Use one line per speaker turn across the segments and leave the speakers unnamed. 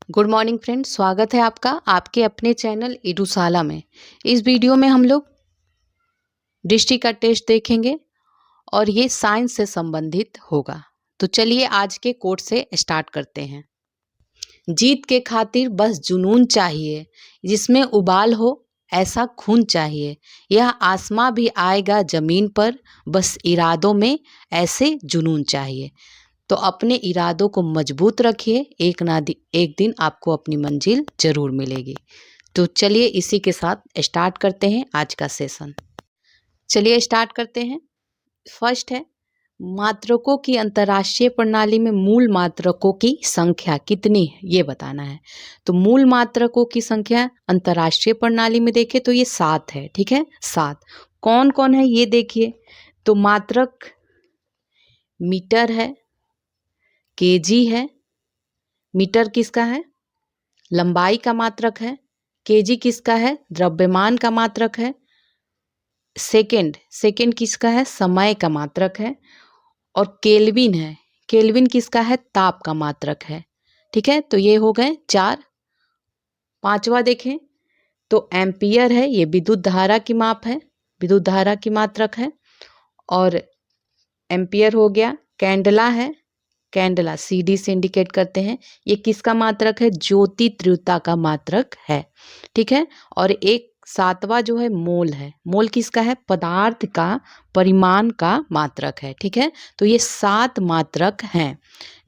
Good morning friends, स्वागत है आपका आपके अपने चैनल एडुशाला में। इस वीडियो में हम लोग दृष्टि का टेस्ट देखेंगे और ये साइंस से संबंधित होगा। तो चलिए आज के कोट से स्टार्ट करते हैं। जीत के खातिर बस जुनून चाहिए, जिसमें उबाल हो ऐसा खून चाहिए। यह आसमां भी आएगा जमीन पर, बस इरादों में ऐसे जुनून चाहिए। तो अपने इरादों को मजबूत रखिए, एक दिन आपको अपनी मंजिल जरूर मिलेगी। तो चलिए इसी के साथ स्टार्ट करते हैं आज का सेशन। चलिए स्टार्ट करते हैं। फर्स्ट है, मात्रकों की अंतर्राष्ट्रीय प्रणाली में मूल मात्रकों की संख्या कितनी है ये बताना है। तो मूल मात्रकों की संख्या अंतर्राष्ट्रीय प्रणाली में देखें तो ये 7 है। ठीक है, 7 कौन कौन है ये देखिए। तो मात्रक मीटर है, केजी है। मीटर किसका है? लंबाई का मात्रक है। केजी किसका है? द्रव्यमान का मात्रक है। सेकंड किसका है? समय का मात्रक है। और केल्विन है, केल्विन किसका है? ताप का मात्रक है। ठीक है, तो ये हो गए 4। पांचवा देखें तो एम्पियर है, ये विद्युत धारा की माप है, विद्युत धारा की मात्रक है। और एम्पियर हो गया। कैंडला है, कैंडला सीडी से इंडिकेट करते हैं, ये किसका मात्रक है? ज्योति तीव्रता का मात्रक है। ठीक है, और एक 7वां जो है मोल है। मोल किसका है? पदार्थ का परिमाण का मात्रक है। ठीक है, तो ये 7 मात्रक हैं।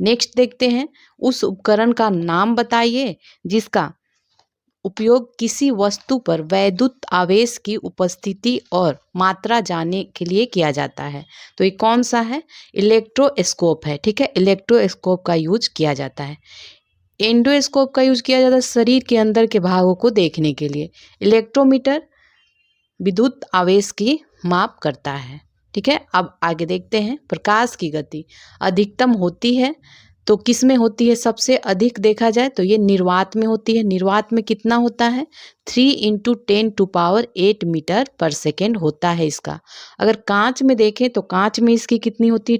नेक्स्ट देखते हैं, उस उपकरण का नाम बताइए जिसका उपयोग किसी वस्तु पर वैद्युत आवेश की उपस्थिति और मात्रा जानने के लिए किया जाता है। तो ये कौन सा है? इलेक्ट्रोस्कोप है। ठीक है, इलेक्ट्रोस्कोप का यूज किया जाता है। एंडोस्कोप का यूज किया जाता है शरीर के अंदर के भागों को देखने के लिए। इलेक्ट्रोमीटर विद्युत आवेश की माप करता है। ठीक है, अब आगे देखते हैं। प्रकाश की गति अधिकतम होती है तो किस में होती है? सबसे अधिक देखा जाए तो ये निर्वात में होती है। निर्वात में कितना होता है? 3 × 10⁸ मीटर पर सेकेंड होता है इसका। अगर कांच में देखें तो कांच में इसकी कितनी होती है?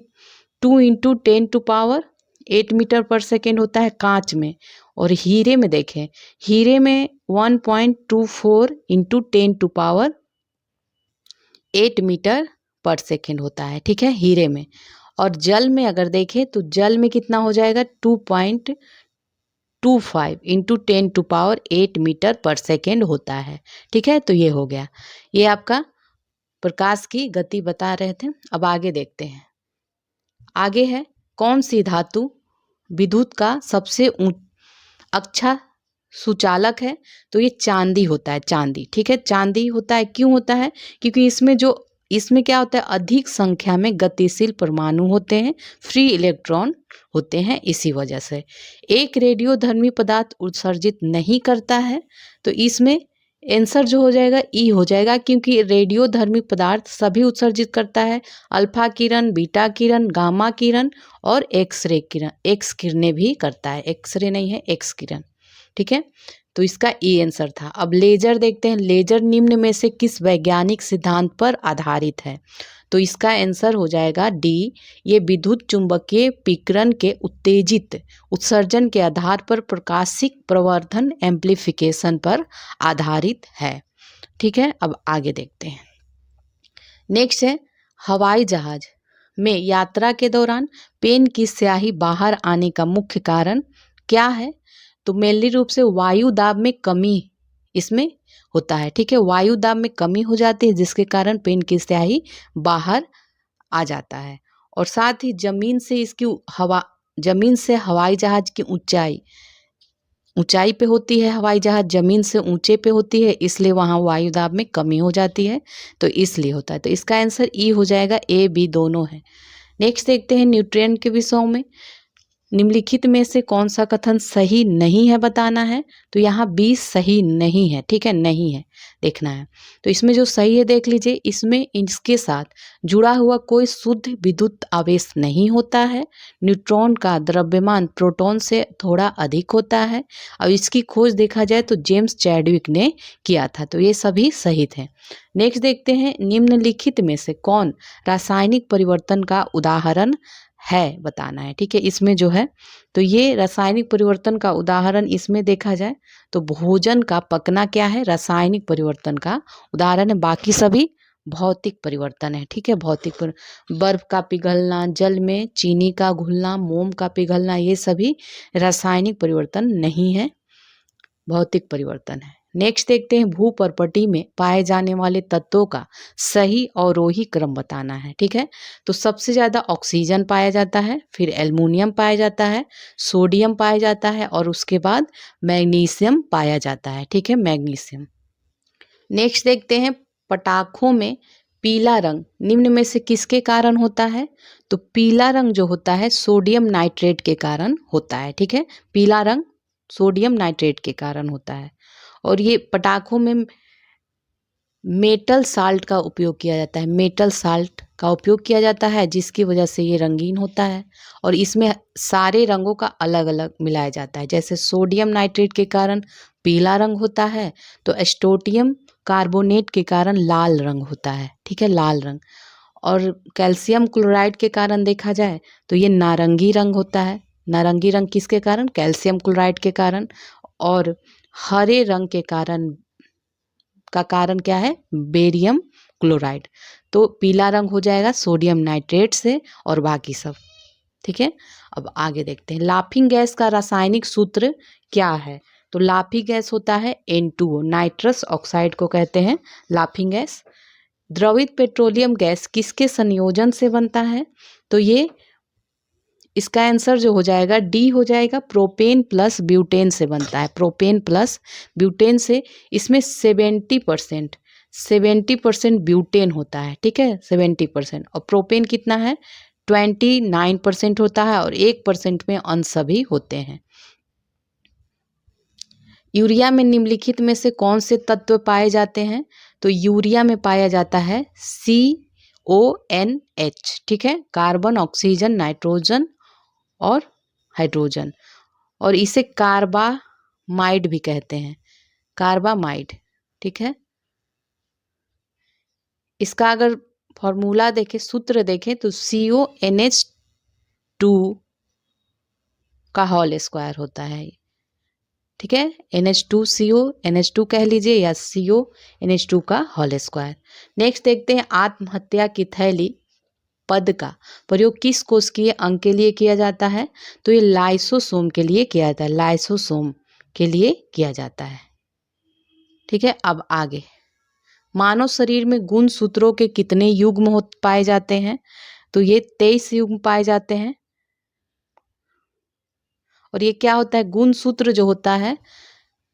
2 × 10⁸ मीटर पर सेकेंड होता है कांच में। और हीरे में देखें, हीरे में 1.24 × 10⁸ मीटर पर सेकेंड होता है। ठीक है, हीरे में। और जल में अगर देखें तो जल में कितना हो जाएगा? 2.25 × 10⁸ मीटर पर सेकेंड होता है। ठीक है, तो ये हो गया। ये आपका प्रकाश की गति बता रहे थे। अब आगे देखते हैं। आगे है, कौन सी धातु विद्युत का सबसे अच्छा सुचालक है? तो ये चांदी होता है, चांदी। ठीक है, चांदी होता है। क्यों होता है? क्योंकि इसमें क्या होता है? अधिक संख्या में गतिशील परमाणु होते हैं, फ्री इलेक्ट्रॉन होते हैं, इसी वजह से। एक रेडियोधर्मी पदार्थ उत्सर्जित नहीं करता है, तो इसमें आंसर जो हो जाएगा ई हो जाएगा, क्योंकि रेडियोधर्मी पदार्थ सभी उत्सर्जित करता है। अल्फा किरण, बीटा किरण, गामा किरण और एक्सरे किरण। एक्स किरणें भी करता है, एक्सरे नहीं है, एक्स किरण। ठीक है, तो इसका ई आंसर था। अब लेजर देखते हैं। लेजर निम्न में से किस वैज्ञानिक सिद्धांत पर आधारित है? तो इसका आंसर हो जाएगा डी। ये विद्युत चुंबकीय विकिरण के उत्तेजित उत्सर्जन के आधार पर प्रकाशिक प्रवर्धन एम्प्लीफिकेशन पर आधारित है। ठीक है, अब आगे देखते हैं। नेक्स्ट है, हवाई जहाज में यात्रा के दौरान पेन की स्याही बाहर आने का मुख्य कारण क्या है? तो मेनली रूप से वायु दाब में कमी इसमें होता है। ठीक है, वायु दाब में कमी हो जाती है, जिसके कारण पेन की स्याही बाहर आ जाता है। और साथ ही जमीन से हवाई जहाज की ऊंचाई पे होती है। हवाई जहाज जमीन से ऊंचे पे होती है, इसलिए वहाँ वायु दाब में कमी हो जाती है, तो इसलिए होता है। तो इसका आंसर ई हो जाएगा, ए बी दोनों है। नेक्स्ट देखते हैं न्यूट्रिएंट के विषयों में। निम्नलिखित में से कौन सा कथन सही नहीं है बताना है। तो यहाँ बी सही नहीं है। ठीक है, नहीं है, देखना है। तो इसमें जो सही है देख लीजिए। इसमें इसके साथ जुड़ा हुआ कोई शुद्ध विद्युत आवेश नहीं होता है। न्यूट्रॉन का द्रव्यमान प्रोटॉन से थोड़ा अधिक होता है। और इसकी खोज देखा जाए तो जेम्स चैडविक ने किया था। तो ये सभी सही थे। नेक्स्ट देखते हैं, निम्नलिखित में से कौन रासायनिक परिवर्तन का उदाहरण है बताना है, ठीक है। इसमें जो है तो ये रासायनिक परिवर्तन का उदाहरण इसमें देखा जाए तो भोजन का पकना क्या है, रासायनिक परिवर्तन का उदाहरण है। बाकी सभी भौतिक परिवर्तन है, ठीक है। बर्फ का पिघलना, जल में चीनी का घुलना, मोम का पिघलना, ये सभी रासायनिक परिवर्तन नहीं है, भौतिक परिवर्तन है। नेक्स्ट देखते हैं, भूपर्पटी में पाए जाने वाले तत्वों का सही अवरोही क्रम बताना है, ठीक है। तो सबसे ज़्यादा ऑक्सीजन पाया जाता है, फिर एल्युमिनियम पाया जाता है, सोडियम पाया जाता है और उसके बाद मैग्नीशियम पाया जाता है, ठीक है, मैग्नीशियम। नेक्स्ट देखते हैं, पटाखों में पीला रंग निम्न में से किसके कारण होता है? तो पीला रंग जो होता है सोडियम नाइट्रेट के कारण होता है, ठीक है। पीला रंग सोडियम नाइट्रेट के कारण होता है। और ये पटाखों में मेटल साल्ट का उपयोग किया जाता है, मेटल साल्ट का उपयोग किया जाता है, जिसकी वजह से ये रंगीन होता है। और इसमें सारे रंगों का अलग अलग मिलाया जाता है, जैसे सोडियम नाइट्रेट के कारण पीला रंग होता है, तो एस्टोटियम कार्बोनेट के कारण लाल रंग होता है, ठीक है, लाल रंग। और कैल्शियम क्लोराइड के कारण देखा जाए तो ये नारंगी रंग होता है। नारंगी रंग किसके कारण? कैल्शियम क्लोराइड के कारण। और हरे रंग के कारण का कारण क्या है? Barium chloride. तो पीला रंग हो जाएगा सोडियम नाइट्रेट से और बाकी सब, ठीक है। अब आगे देखते हैं, लाफिंग गैस का रासायनिक सूत्र क्या है? तो लाफिंग गैस होता है N2O, नाइट्रस ऑक्साइड को कहते हैं लाफिंग गैस। द्रवित पेट्रोलियम गैस किसके संयोजन से बनता है? तो ये इसका आंसर जो हो जाएगा डी हो जाएगा, प्रोपेन प्लस ब्यूटेन से बनता है, प्रोपेन प्लस ब्यूटेन से। इसमें 70% ब्यूटेन होता है, ठीक है, 70%। और प्रोपेन कितना है? 29% होता है और 1% में अंश सभी होते हैं। यूरिया में निम्नलिखित में से कौन से तत्व पाए जाते हैं? तो यूरिया में पाया जाता है CONH, ठीक है, कार्बन, ऑक्सीजन, नाइट्रोजन और हाइड्रोजन। और इसे कार्बामाइड भी कहते हैं, कार्बामाइड, ठीक है। इसका अगर फॉर्मूला देखें, सूत्र देखें तो CONH2 का होल स्क्वायर होता है, ठीक है। NH2CO NH2 कह लीजिए या CONH2 का होल स्क्वायर। नेक्स्ट देखते हैं, आत्महत्या की थैली पद का प्रयोग किस कोशिकीय अंग के लिए किया जाता है? तो ये लाइसोसोम के लिए किया जाता है, लाइसोसोम के लिए किया जाता है, ठीक है। अब आगे, मानव शरीर में गुणसूत्रों के कितने युग्म पाए जाते हैं? तो ये 23 युग्म पाए जाते हैं। और ये क्या होता है? गुणसूत्र जो होता है,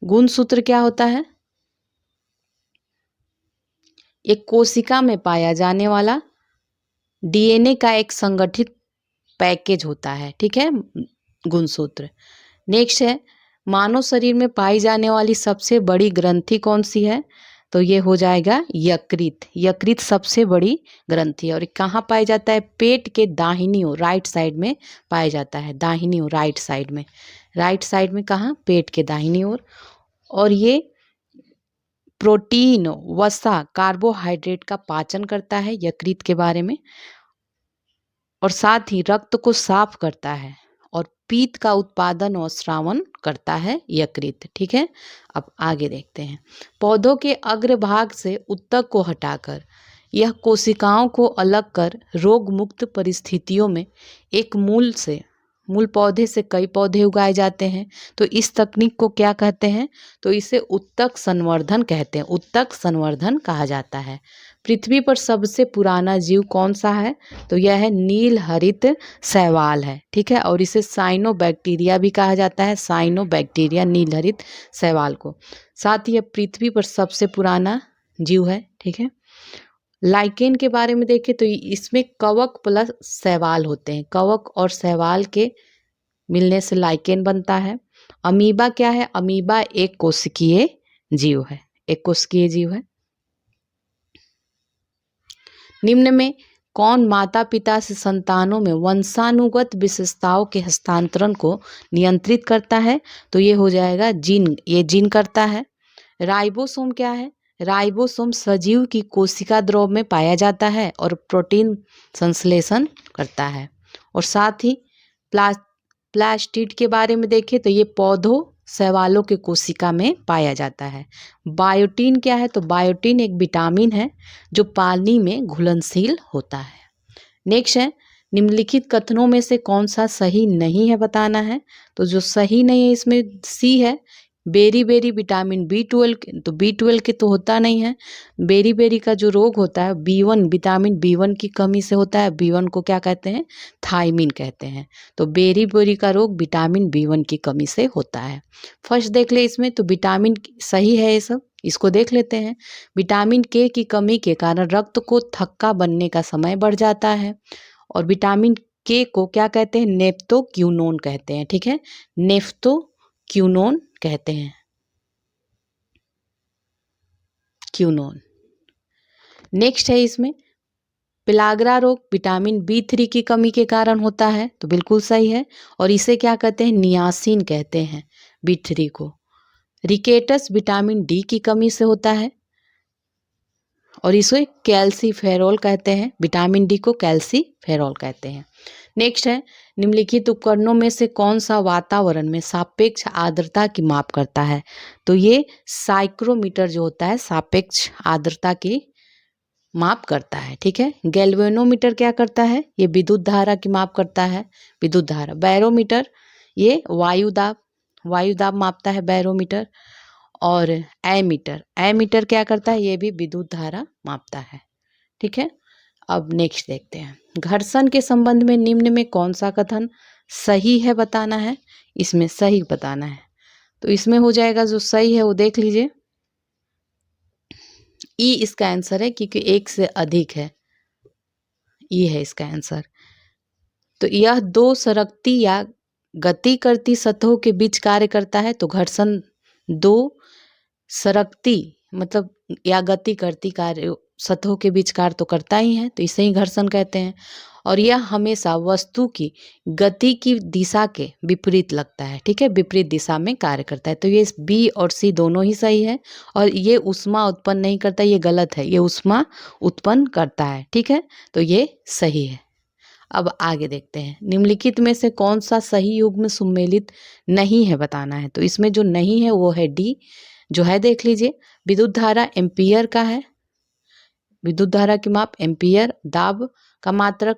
गुणसूत्र क्या होता है? एक कोशिका में पाया जाने वाला DNA का एक संगठित पैकेज होता है, ठीक है, गुणसूत्र। नेक्स्ट है, मानव शरीर में पाई जाने वाली सबसे बड़ी ग्रंथि कौन सी है? तो ये हो जाएगा यकृत। यकृत सबसे बड़ी ग्रंथि है और कहाँ पाया जाता है? पेट के दाहिनी ओर, राइट साइड में पाया जाता है, दाहिनी ओर, राइट साइड में। राइट साइड में कहाँ? पेट के दाहिनी ओर। और ये प्रोटीन, वसा, कार्बोहाइड्रेट का पाचन करता है, यकृत के बारे में। और साथ ही रक्त को साफ करता है और पीत का उत्पादन और स्रावन करता है यकृत, ठीक है। अब आगे देखते हैं, पौधों के अग्रभाग से उत्तक को हटाकर यह कोशिकाओं को अलग कर रोग मुक्त परिस्थितियों में एक मूल पौधे से कई पौधे उगाए जाते हैं। तो इस तकनीक को क्या कहते हैं? तो इसे उत्तक संवर्धन कहते हैं, उत्तक संवर्धन कहा जाता है। पृथ्वी पर सबसे पुराना जीव कौन सा है? तो यह है नील हरित शैवाल है, ठीक है। और इसे साइनोबैक्टीरिया भी कहा जाता है, साइनोबैक्टीरिया, नील हरित शैवाल को। साथ ही यह पृथ्वी पर सबसे पुराना जीव है, ठीक है। लाइकेन के बारे में देखें तो इसमें कवक प्लस शैवाल होते हैं, कवक और शैवाल के मिलने से लाइकेन बनता है। अमीबा क्या है? अमीबा एक कोशिकीय जीव है, एक कोशिकीय जीव है। निम्न में कौन माता पिता से संतानों में वंशानुगत विशेषताओं के हस्तांतरण को नियंत्रित करता है? तो ये हो जाएगा जीन, ये जीन करता है। राइबोसोम क्या है? राइबोसोम सजीव की कोशिका द्रव में पाया जाता है और प्रोटीन संश्लेषण करता है। और साथ ही प्लास्टिड के बारे में देखें तो ये पौधों शैवालों के कोशिका में पाया जाता है। बायोटीन क्या है? तो बायोटीन एक विटामिन है जो पानी में घुलनशील होता है। नेक्स्ट है, निम्नलिखित कथनों में से कौन सा सही नहीं है बताना है। तो जो सही नहीं है इसमें सी है, बेरी बेरी विटामिन B12, तो B12 के तो होता नहीं है। बेरी बेरी का जो रोग होता है B1, विटामिन B1 की कमी से होता है। B1 को क्या कहते हैं? थायमिन कहते हैं। तो बेरी बेरी का रोग विटामिन B1 की कमी से होता है। फर्स्ट देख ले इसमें, तो विटामिन सही है ये सब, इसको देख लेते हैं। विटामिन के की कमी के कारण रक्त को थक्का बनने का समय बढ़ जाता है। और विटामिन के को क्या कहते हैं? नेफ्टोक्यूनोन कहते हैं। ठीक है, नेफ्टोक्यूनोन कहते हैं, क्यूनोन। नेक्स्ट है इसमें, पिलाग्रा रोग विटामिन B3 की कमी के कारण होता है, तो बिल्कुल सही है। और इसे क्या कहते हैं? नियासिन कहते हैं B3 को। रिकेटस विटामिन D की कमी से होता है और इसे कैल्सीफेरॉल कहते हैं। विटामिन D को कैल्सीफेरॉल कहते हैं। नेक्स्ट है, निम्नलिखित उपकरणों में से कौन सा वातावरण में सापेक्ष आर्द्रता की माप करता है? तो ये साइक्रोमीटर जो होता है सापेक्ष आर्द्रता की माप करता है। ठीक है, गैल्वेनोमीटर क्या करता है? ये विद्युत धारा की माप करता है, विद्युत धारा। बैरोमीटर ये वायु दाब मापता है, बैरोमीटर। और एमीटर क्या करता है? ये भी विद्युत धारा मापता है। ठीक है, अब नेक्स्ट देखते हैं, घर्षण के संबंध में निम्न में कौन सा कथन सही है बताना है। इसमें सही बताना है, तो इसमें हो जाएगा जो सही है वो देख लीजिए, ई इसका आंसर है, क्योंकि एक से अधिक है, ई है इसका आंसर। तो यह दो सरकती या गति करती सतहों के बीच कार्य करता है। तो घर्षण दो सरकती मतलब या गति करती कार्य सतहों के बीच कार्य तो करता ही है, तो इसे ही घर्षण कहते हैं। और यह हमेशा वस्तु की गति की दिशा के विपरीत लगता है। ठीक है, विपरीत दिशा में कार्य करता है। तो ये बी और सी दोनों ही सही है। और ये ऊष्मा उत्पन्न नहीं करता, ये गलत है, ये ऊष्मा उत्पन्न करता है। ठीक है, तो ये सही है। अब आगे देखते हैं, निम्नलिखित में से कौन सा सही युग्म सुमेलित नहीं है बताना है। तो इसमें जो नहीं है वो है डी, जो है देख लीजिए, विद्युत धारा एम्पियर का है, विद्युत धारा की माप एम्पियर, दाब का मात्रक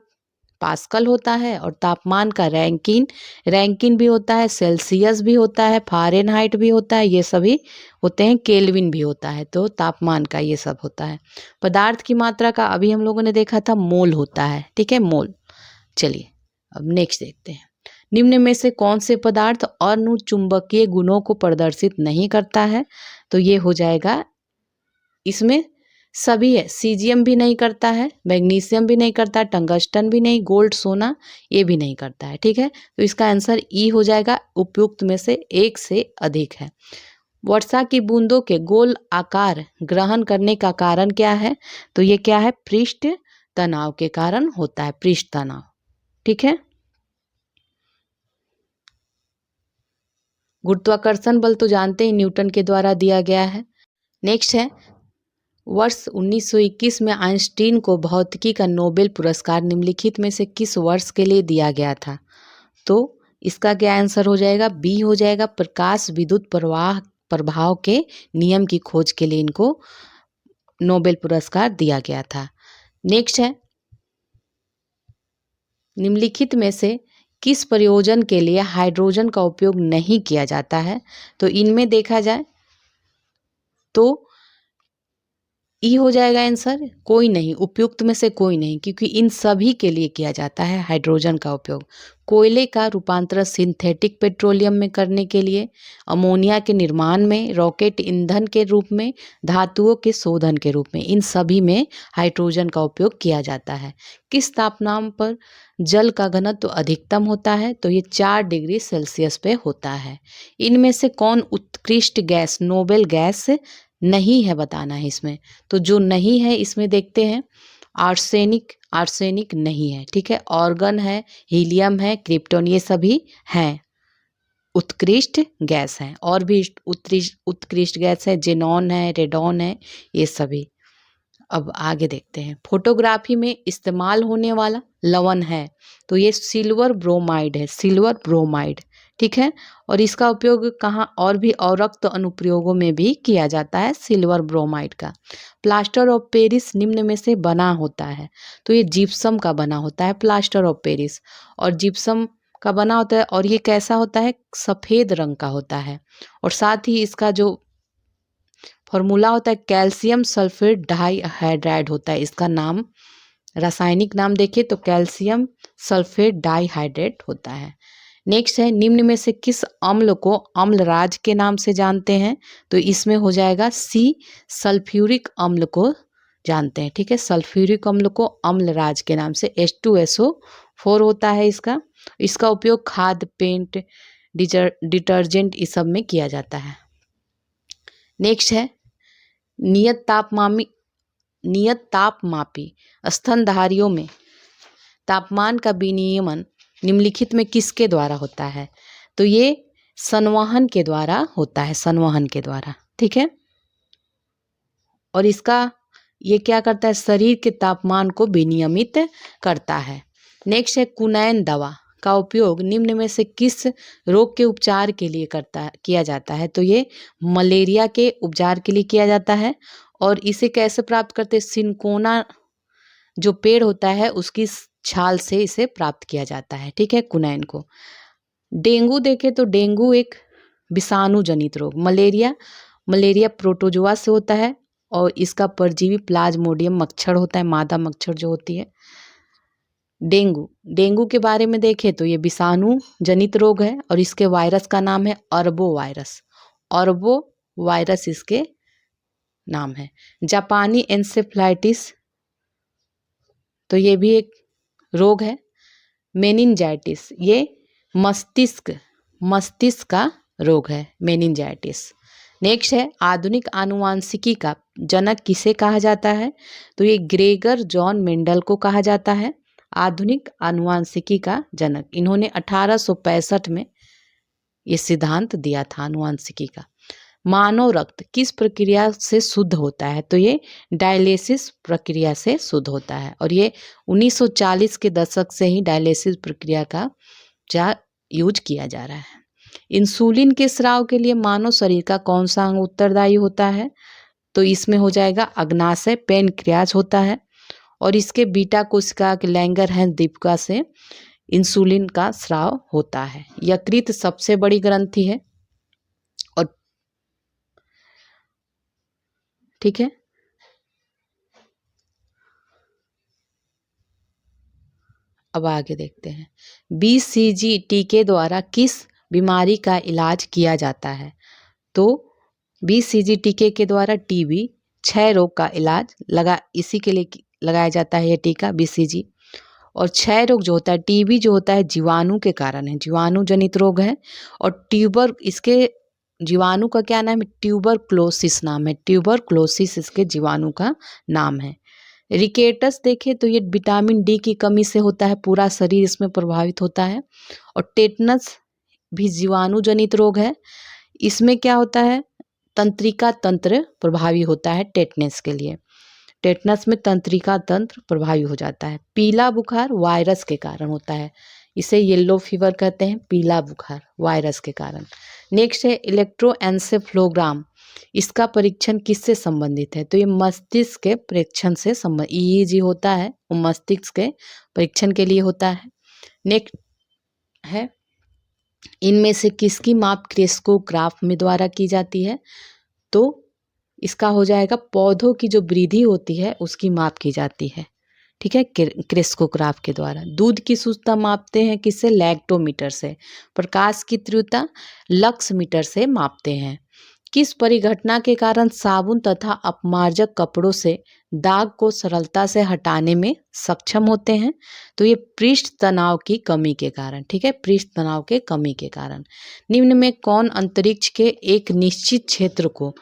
पास्कल होता है, और तापमान का रैंकिन भी होता है, सेल्सियस भी होता है, फ़ारेनहाइट भी होता है, ये सभी होते हैं, केल्विन भी होता है। तो तापमान का ये सब होता है। पदार्थ की मात्रा का अभी हम लोगों ने देखा था मोल होता है। ठीक है, मोल। चलिए अब नेक्स्ट देखते हैं, निम्न में से कौन से पदार्थ अनुचुंबकीय गुणों को प्रदर्शित नहीं करता है। तो ये हो जाएगा, इसमें सभी है, सीजियम भी नहीं करता है, मैग्नीशियम भी नहीं करता, टंगस्टन भी नहीं, गोल्ड सोना ये भी नहीं करता है। ठीक है, तो इसका आंसर ई हो जाएगा, उपयुक्त में से एक से अधिक है। वर्षा की बूंदों के गोल आकार ग्रहण करने का कारण क्या है। तो ये क्या है? पृष्ठ तनाव के कारण होता है, पृष्ठ तनाव। ठीक है, गुरुत्वाकर्षण बल तो जानते हैं न्यूटन के द्वारा दिया गया है। नेक्स्ट है, वर्ष 1921 में आइंस्टीन को भौतिकी का नोबेल पुरस्कार निम्नलिखित में से किस वर्ष के लिए दिया गया था। तो इसका क्या आंसर हो जाएगा? बी हो जाएगा, प्रकाश विद्युत प्रभाव के नियम की खोज के लिए इनको नोबेल पुरस्कार दिया गया था। नेक्स्ट है, निम्नलिखित में से किस प्रयोजन के लिए हाइड्रोजन का उपयोग नहीं किया जाता है। तो इनमें देखा जाए तो ई हो जाएगा आंसर, कोई नहीं, उपयुक्त में से कोई नहीं, क्योंकि इन सभी के लिए किया जाता है हाइड्रोजन का उपयोग। कोयले का रूपांतरण सिंथेटिक पेट्रोलियम में करने के लिए, अमोनिया के निर्माण में, रॉकेट ईंधन के रूप में, धातुओं के शोधन के रूप में, इन सभी में हाइड्रोजन का उपयोग किया जाता है। किस तापमान पर जल का घनत्व अधिकतम होता है। तो ये 4 डिग्री सेल्सियस पे होता है। इनमें से कौन उत्कृष्ट गैस, नोबेल गैस नहीं है बताना है इसमें। तो जो नहीं है इसमें देखते हैं, आर्सेनिक नहीं है। ठीक है, ऑर्गन है, हीलियम है, क्रिप्टॉन, ये सभी हैं, उत्कृष्ट गैस हैं। और भी उत्कृष्ट गैस है, जेनॉन है, रेडॉन है, ये सभी। अब आगे देखते हैं, फोटोग्राफी में इस्तेमाल होने वाला लवण है तो ये सिल्वर ब्रोमाइड है, सिल्वर ब्रोमाइड। ठीक है, और इसका उपयोग कहाँ और भी औरक्त अनुप्रयोगों में भी किया जाता है सिल्वर ब्रोमाइड का। प्लास्टर ऑफ पेरिस निम्न में से बना होता है तो ये जिप्सम का बना होता है प्लास्टर ऑफ पेरिस, और जिप्सम का बना होता है और ये कैसा होता है, सफ़ेद रंग का होता है। और साथ ही इसका जो फॉर्मूला होता है कैल्शियम सल्फेट डाइहाइड्राइड होता है, इसका नाम रासायनिक नाम देखें तो कैल्शियम सल्फेट डाइहाइड्रेट होता है। नेक्स्ट है, निम्न में से किस अम्ल को अम्लराज के नाम से जानते हैं, तो इसमें हो जाएगा सी, सल्फ्यूरिक अम्ल को जानते हैं। ठीक है, सल्फ्यूरिक अम्ल को अम्लराज के नाम से H2SO4 होता है इसका। इसका उपयोग खाद, पेंट, डिटर्जेंट इस सब में किया जाता है। नेक्स्ट है, नियत तापमापी स्तनधारियों में तापमान का विनियमन निम्नलिखित में किसके द्वारा होता है, तो ये संवहन के द्वारा होता है, संवहन के द्वारा। ठीक है, और इसका ये क्या करता है, शरीर के तापमान को विनियमित करता है। नेक्स्ट है, कुनैन दवा का उपयोग निम्न में से किस रोग के उपचार के लिए किया जाता है, तो ये मलेरिया के उपचार के लिए किया जाता है। और इसे कैसे प्राप्त करते हैं, सिनकोना जो पेड़ होता है उसकी छाल से इसे प्राप्त किया जाता है। ठीक है, कुनैन को। डेंगू देखें तो डेंगू एक विषाणु जनित रोग, मलेरिया प्रोटोजोआ से होता है और इसका परजीवी प्लाज्मोडियम मच्छर होता है, मादा मच्छर जो होती है। डेंगू के बारे में देखें तो ये विषाणु जनित रोग है और इसके वायरस का नाम है अरबो वायरस इसके नाम है। जापानी एन्सेफ्लाइटिस तो ये भी एक रोग है। मेनिंजाइटिस ये मस्तिष्क का रोग है, मेनिंजाइटिस। नेक्स्ट है, आधुनिक आनुवांशिकी का जनक किसे कहा जाता है, तो ये ग्रेगर जॉन मेंडल को कहा जाता है आधुनिक आनुवांशिकी का जनक। इन्होंने 1865 में ये सिद्धांत दिया था आनुवांशिकी का। मानव रक्त किस प्रक्रिया से शुद्ध होता है, तो ये डायलिसिस प्रक्रिया से शुद्ध होता है और ये 1940 के दशक से ही डायलिसिस प्रक्रिया का यूज किया जा रहा है। इंसुलिन के स्राव के लिए मानव शरीर का कौन सा अंग उत्तरदायी होता है, तो इसमें हो जाएगा अग्नाशय, पेनक्रियाज होता है और इसके बीटा कोशिका के लैंगरहैंस दीपिका से इंसुलिन का स्राव होता है। यकृत सबसे बड़ी ग्रंथि है और ठीक है, अब आगे देखते हैं, BCG टीके द्वारा किस बीमारी का इलाज किया जाता है, तो BCG टीके के द्वारा टीबी, क्षय रोग का इलाज इसी के लिए लगाया जाता है ये टीका BCG। और क्षय रोग जो होता है, टीबी जो होता है जीवाणु के कारण है, जीवाणु जनित रोग है। और इसके जीवाणु का क्या नाम है, ट्यूबरक्लोसिस नाम है, ट्यूबरक्लोसिस इसके जीवाणु का नाम है। रिकेटस देखें तो ये विटामिन डी की कमी से होता है, पूरा शरीर इसमें प्रभावित होता है। और टेटनस भी जीवाणु जनित रोग है, इसमें क्या होता है, तंत्रिका तंत्र प्रभावी होता है टेटनस के लिए, टेटनस में तंत्रिका तंत्र प्रभावी हो जाता है। पीला बुखार वायरस के कारण होता है, इसे येलो फीवर कहते हैं, पीला बुखार वायरस के कारण। नेक्स्ट है, इलेक्ट्रोएन्सेफ्लोग्राम, इसका परीक्षण किससे संबंधित है, तो ये मस्तिष्क के परीक्षण से संबंधित, EEG होता है वो मस्तिष्क के परीक्षण के लिए होता है। नेक्स्ट है, इनमें से किसकी माप क्रेस्कोग्राफ में द्वारा की जाती है, तो इसका हो जाएगा पौधों की जो वृद्धि होती है उसकी माप की जाती है। ठीक है, क्रेस्कोग्राफ के द्वारा। दूध की शुद्धता मापते हैं किससे, लैक्टोमीटर से। प्रकाश की तीव्रता लक्स मीटर से मापते हैं। किस परिघटना के कारण साबुन तथा अपमार्जक कपड़ों से दाग को सरलता से हटाने में सक्षम होते हैं, तो ये पृष्ठ तनाव की कमी के कारण। ठीक है, पृष्ठ तनाव के कमी के कारण। निम्न में कौन अंतरिक्ष के एक निश्चित क्षेत्र को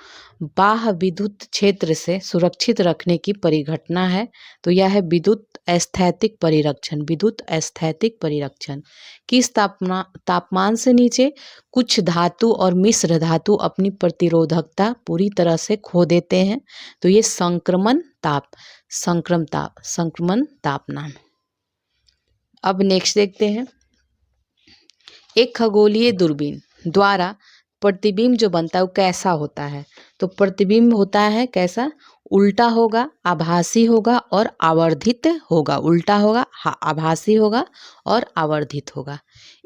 बाह्य विद्युत क्षेत्र से सुरक्षित रखने की परिघटना है, तो यह है विद्युत स्थैतिक परिरक्षण, विद्युत स्थैतिक परिरक्षण। किस तापमान से नीचे कुछ धातु और मिश्र धातु अपनी प्रतिरोधकता पूरी तरह से खो देते हैं, तो ये संक्रमण ताप, संक्रमण तापमान। अब नेक्स्ट देखते हैं, एक खगोलीय दूरबीन द्वारा प्रतिबिंब जो बनता है वो कैसा होता है। तो प्रतिबिंब होता है कैसा, उल्टा होगा, आभासी होगा और आवर्धित होगा। उल्टा होगा, आभासी होगा और आवर्धित होगा।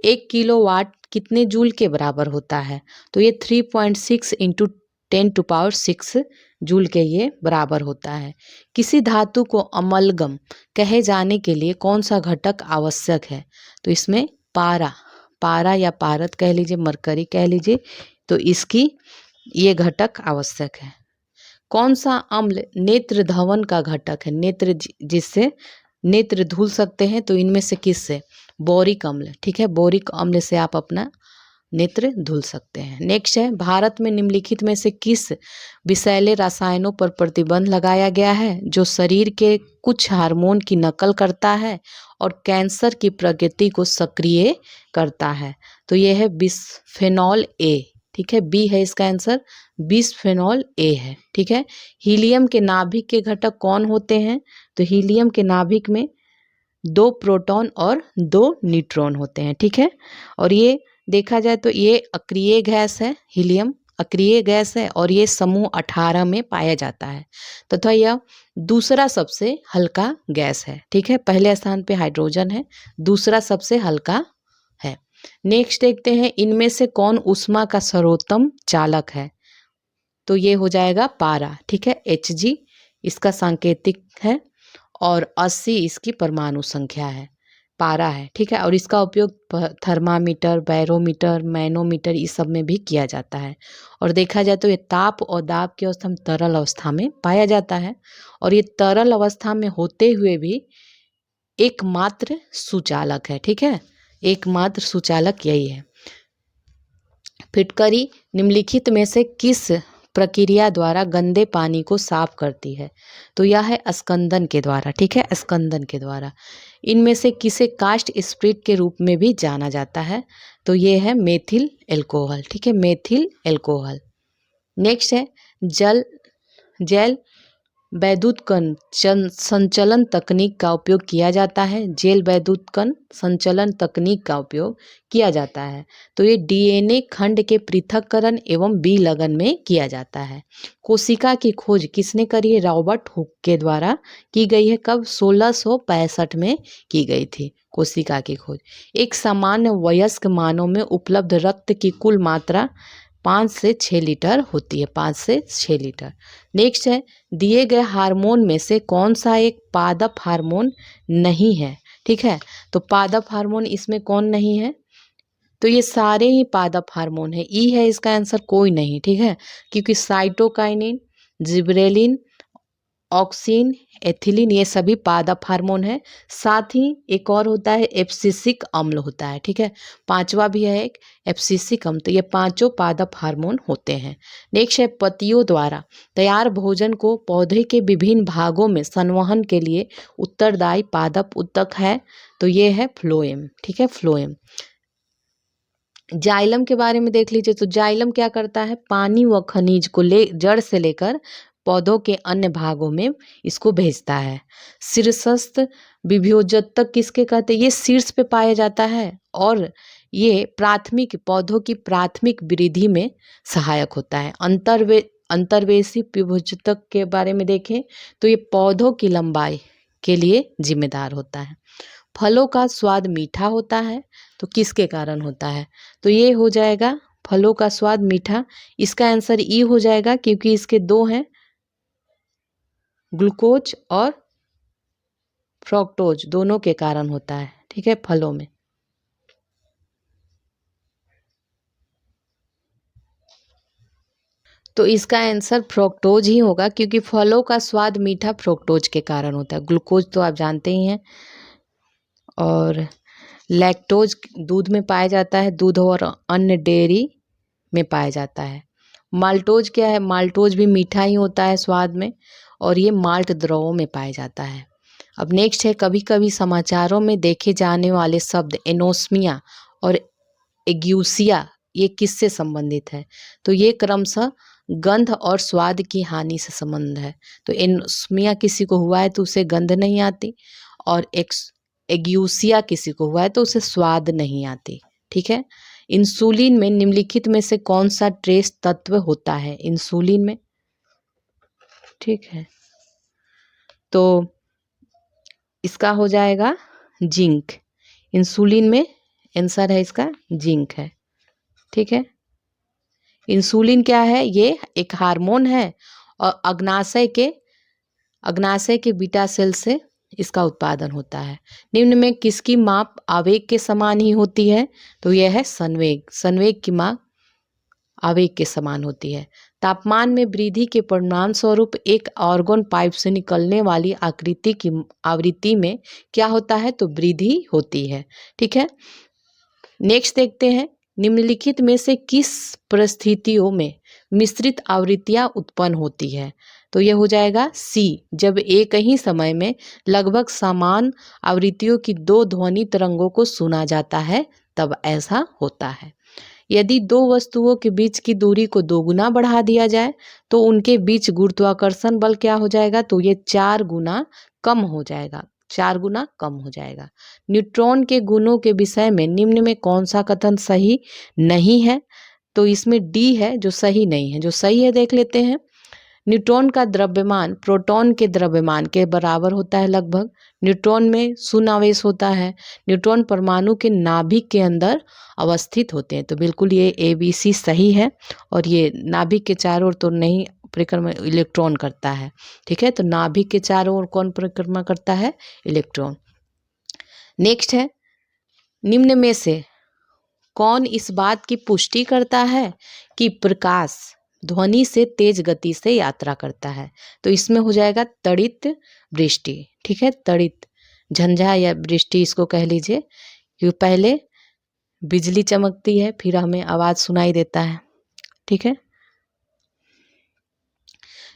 1 किलोवाट कितने जूल के बराबर होता है। तो ये 3.6 × 10⁶ जूल के ये बराबर होता है। किसी धातु को अमलगम कहे जाने के लिए कौन सा घटक आवश्यक है। तो इसमें पारा या पारद कह लीजिए, मरकरी कह लीजिए, तो इसकी ये घटक आवश्यक है। कौन सा अम्ल नेत्र धवन का घटक है, नेत्र जिससे नेत्र धुल सकते हैं, तो इनमें से किससे, बोरिक अम्ल। ठीक है, बोरिक अम्ल से आप अपना नेत्र धुल सकते हैं। नेक्स्ट है, भारत में निम्नलिखित में से किस विषैले रसायनों पर प्रतिबंध लगाया गया है जो शरीर के कुछ हार्मोन की नकल करता है और कैंसर की प्रगति को सक्रिय करता है। तो यह है बिस्फेनॉल ए। ठीक है, बी है इसका आंसर, बिस्फेनॉल ए है। ठीक है, हीलियम के नाभिक के घटक कौन होते हैं। तो हीलियम के नाभिक में 2 प्रोटॉन और 2 न्यूट्रॉन होते हैं। ठीक है, और ये देखा जाए तो ये अक्रिय गैस है, हीलियम अक्रिय गैस है और ये समूह 18 में पाया जाता है तथा यह दूसरा सबसे हल्का गैस है। ठीक है, पहले स्थान पे हाइड्रोजन है, दूसरा सबसे हल्का है। नेक्स्ट देखते हैं, इनमें से कौन ऊष्मा का सर्वोत्तम चालक है। तो ये हो जाएगा पारा। ठीक है, Hg इसका सांकेतिक है और 80 इसकी परमाणु संख्या है, पारा है। ठीक है, और इसका उपयोग थर्मामीटर, बैरोमीटर, मैनोमीटर इस सब में भी किया जाता है। और देखा जाए तो ये ताप और दाब की अवस्था में तरल अवस्था में पाया जाता है और ये तरल अवस्था में होते हुए भी एकमात्र सुचालक है। ठीक है, एकमात्र सुचालक यही है। फिटकरी निम्नलिखित में से किस प्रक्रिया द्वारा गंदे पानी को साफ करती है। तो यह है स्कंदन के द्वारा। ठीक है, स्कंदन के द्वारा। इनमें से किसे कास्ट स्प्रिट के रूप में भी जाना जाता है। तो ये है मेथिल एल्कोहल। ठीक है, मेथिल एल्कोहल। नेक्स्ट है, जेल वैद्युत कण संचलन तकनीक का उपयोग किया जाता है। जेल वैद्युत कण संचलन तकनीक का उपयोग किया जाता है। तो ये डीएनए खंड के पृथक्करण एवं विलगन में किया जाता है। कोशिका की खोज किसने करी है। रॉबर्ट हुक के द्वारा की गई है। कब, 1665 में की गई थी कोशिका की खोज। एक सामान्य वयस्क मानव में उपलब्ध रक्त की कुल मात्रा 5 से 6 लीटर होती है, 5 से 6 लीटर। नेक्स्ट है, दिए गए हार्मोन में से कौन सा एक पादप हार्मोन नहीं है। ठीक है, तो पादप हार्मोन इसमें कौन नहीं है। तो ये सारे ही पादप हार्मोन है। ई है इसका आंसर, कोई नहीं। ठीक है, क्योंकि साइटोकाइनिन, जिब्रेलिन, ऑक्सिन, एथिलीन ये सभी पादप हार्मोन है। साथ ही एक और होता है एब्सिसिक अम्ल होता है। ठीक है, 5वां भी है एक एब्सिसिक अम्ल। तो ये 5 पादप हार्मोन होते हैं। नेक्स्ट है, पत्तियों द्वारा तैयार भोजन को पौधे के विभिन्न भागों में संवहन के लिए उत्तरदायी पादप ऊतक है। तो ये है फ्लोएम। ठीक है, फ्लोएम। जाइलम के बारे में देख लीजिए। तो जाइलम क्या करता है, पानी व खनिज को जड़ से लेकर पौधों के अन्य भागों में इसको भेजता है। शीर्षस्थ विभोजक किसके कहते हैं। ये शीर्ष पे पाया जाता है और ये प्राथमिक पौधों की प्राथमिक वृद्धि में सहायक होता है। अंतर्वेशी विभोजक के बारे में देखें तो ये पौधों की लंबाई के लिए जिम्मेदार होता है। फलों का स्वाद मीठा होता है, तो किसके कारण होता है। तो ये हो जाएगा फलों का स्वाद मीठा। इसका आंसर ई हो जाएगा, क्योंकि इसके 2 हैं, ग्लूकोज और फ्रक्टोज, दोनों के कारण होता है। ठीक है, फलों में। तो इसका आंसर फ्रक्टोज ही होगा, क्योंकि फलों का स्वाद मीठा फ्रक्टोज के कारण होता है। ग्लूकोज तो आप जानते ही हैं। और लैक्टोज दूध में पाया जाता है, दूध और अन्य डेयरी में पाया जाता है। माल्टोज क्या है, माल्टोज भी मीठा ही होता है स्वाद में और ये माल्ट द्रवों में पाया जाता है। अब नेक्स्ट है, कभी कभी समाचारों में देखे जाने वाले शब्द एनोस्मिया और एग्यूसिया ये किससे संबंधित है। तो ये क्रमशः गंध और स्वाद की हानि से संबंध है। तो एनोस्मिया किसी को हुआ है तो उसे गंध नहीं आती, और एग्यूसिया किसी को हुआ है तो उसे स्वाद नहीं आती। ठीक है। इंसुलिन में निम्नलिखित में से कौन सा ट्रेस तत्व होता है इंसुलिन में? ठीक है, तो इसका हो जाएगा जिंक। इंसुलिन में आंसर है इसका जिंक है। ठीक है। इंसुलिन क्या है? ये एक हार्मोन है और अग्नाशय के बीटा सेल से इसका उत्पादन होता है। निम्न में किसकी माप आवेग के समान ही होती है? तो यह है संवेग। संवेग की माप आवेग के समान होती है। तापमान में वृद्धि के परिणाम स्वरूप एक ऑर्गन पाइप से निकलने वाली आकृति की आवृत्ति में क्या होता है? तो वृद्धि होती है। ठीक है। नेक्स्ट देखते हैं, निम्नलिखित में से किस परिस्थितियों में मिश्रित आवृत्तियां उत्पन्न होती है? तो यह हो जाएगा सी, जब एक ही समय में लगभग समान आवृत्तियों की दो ध्वनि तरंगों को सुना जाता है, तब ऐसा होता है। यदि दो वस्तुओं के बीच की दूरी को दोगुना बढ़ा दिया जाए तो उनके बीच गुरुत्वाकर्षण बल क्या हो जाएगा? तो ये 4 गुना कम हो जाएगा। 4 गुना कम हो जाएगा। न्यूट्रॉन के गुणों के विषय में निम्न में कौन सा कथन सही नहीं है? तो इसमें डी है जो सही नहीं है। जो सही है देख लेते हैं। न्यूट्रॉन का द्रव्यमान प्रोटॉन के द्रव्यमान के बराबर होता है लगभग। न्यूट्रॉन में शून्य आवेश होता है। न्यूट्रॉन परमाणु के नाभिक के अंदर अवस्थित होते हैं। तो बिल्कुल ये ABC सही है। और ये नाभिक के चारों ओर तो नहीं परिक्रमा इलेक्ट्रॉन करता है। ठीक है। तो नाभिक के चारों ओर कौन परिक्रमा करता है? इलेक्ट्रॉन। नेक्स्ट है, निम्न में से कौन इस बात की पुष्टि करता है कि प्रकाश ध्वनि से तेज गति से यात्रा करता है? तो इसमें हो जाएगा तड़ित वृष्टि। ठीक है। तड़ित झंझा या वृष्टि इसको कह लीजिए, क्योंकि पहले बिजली चमकती है फिर हमें आवाज सुनाई देता है। ठीक है।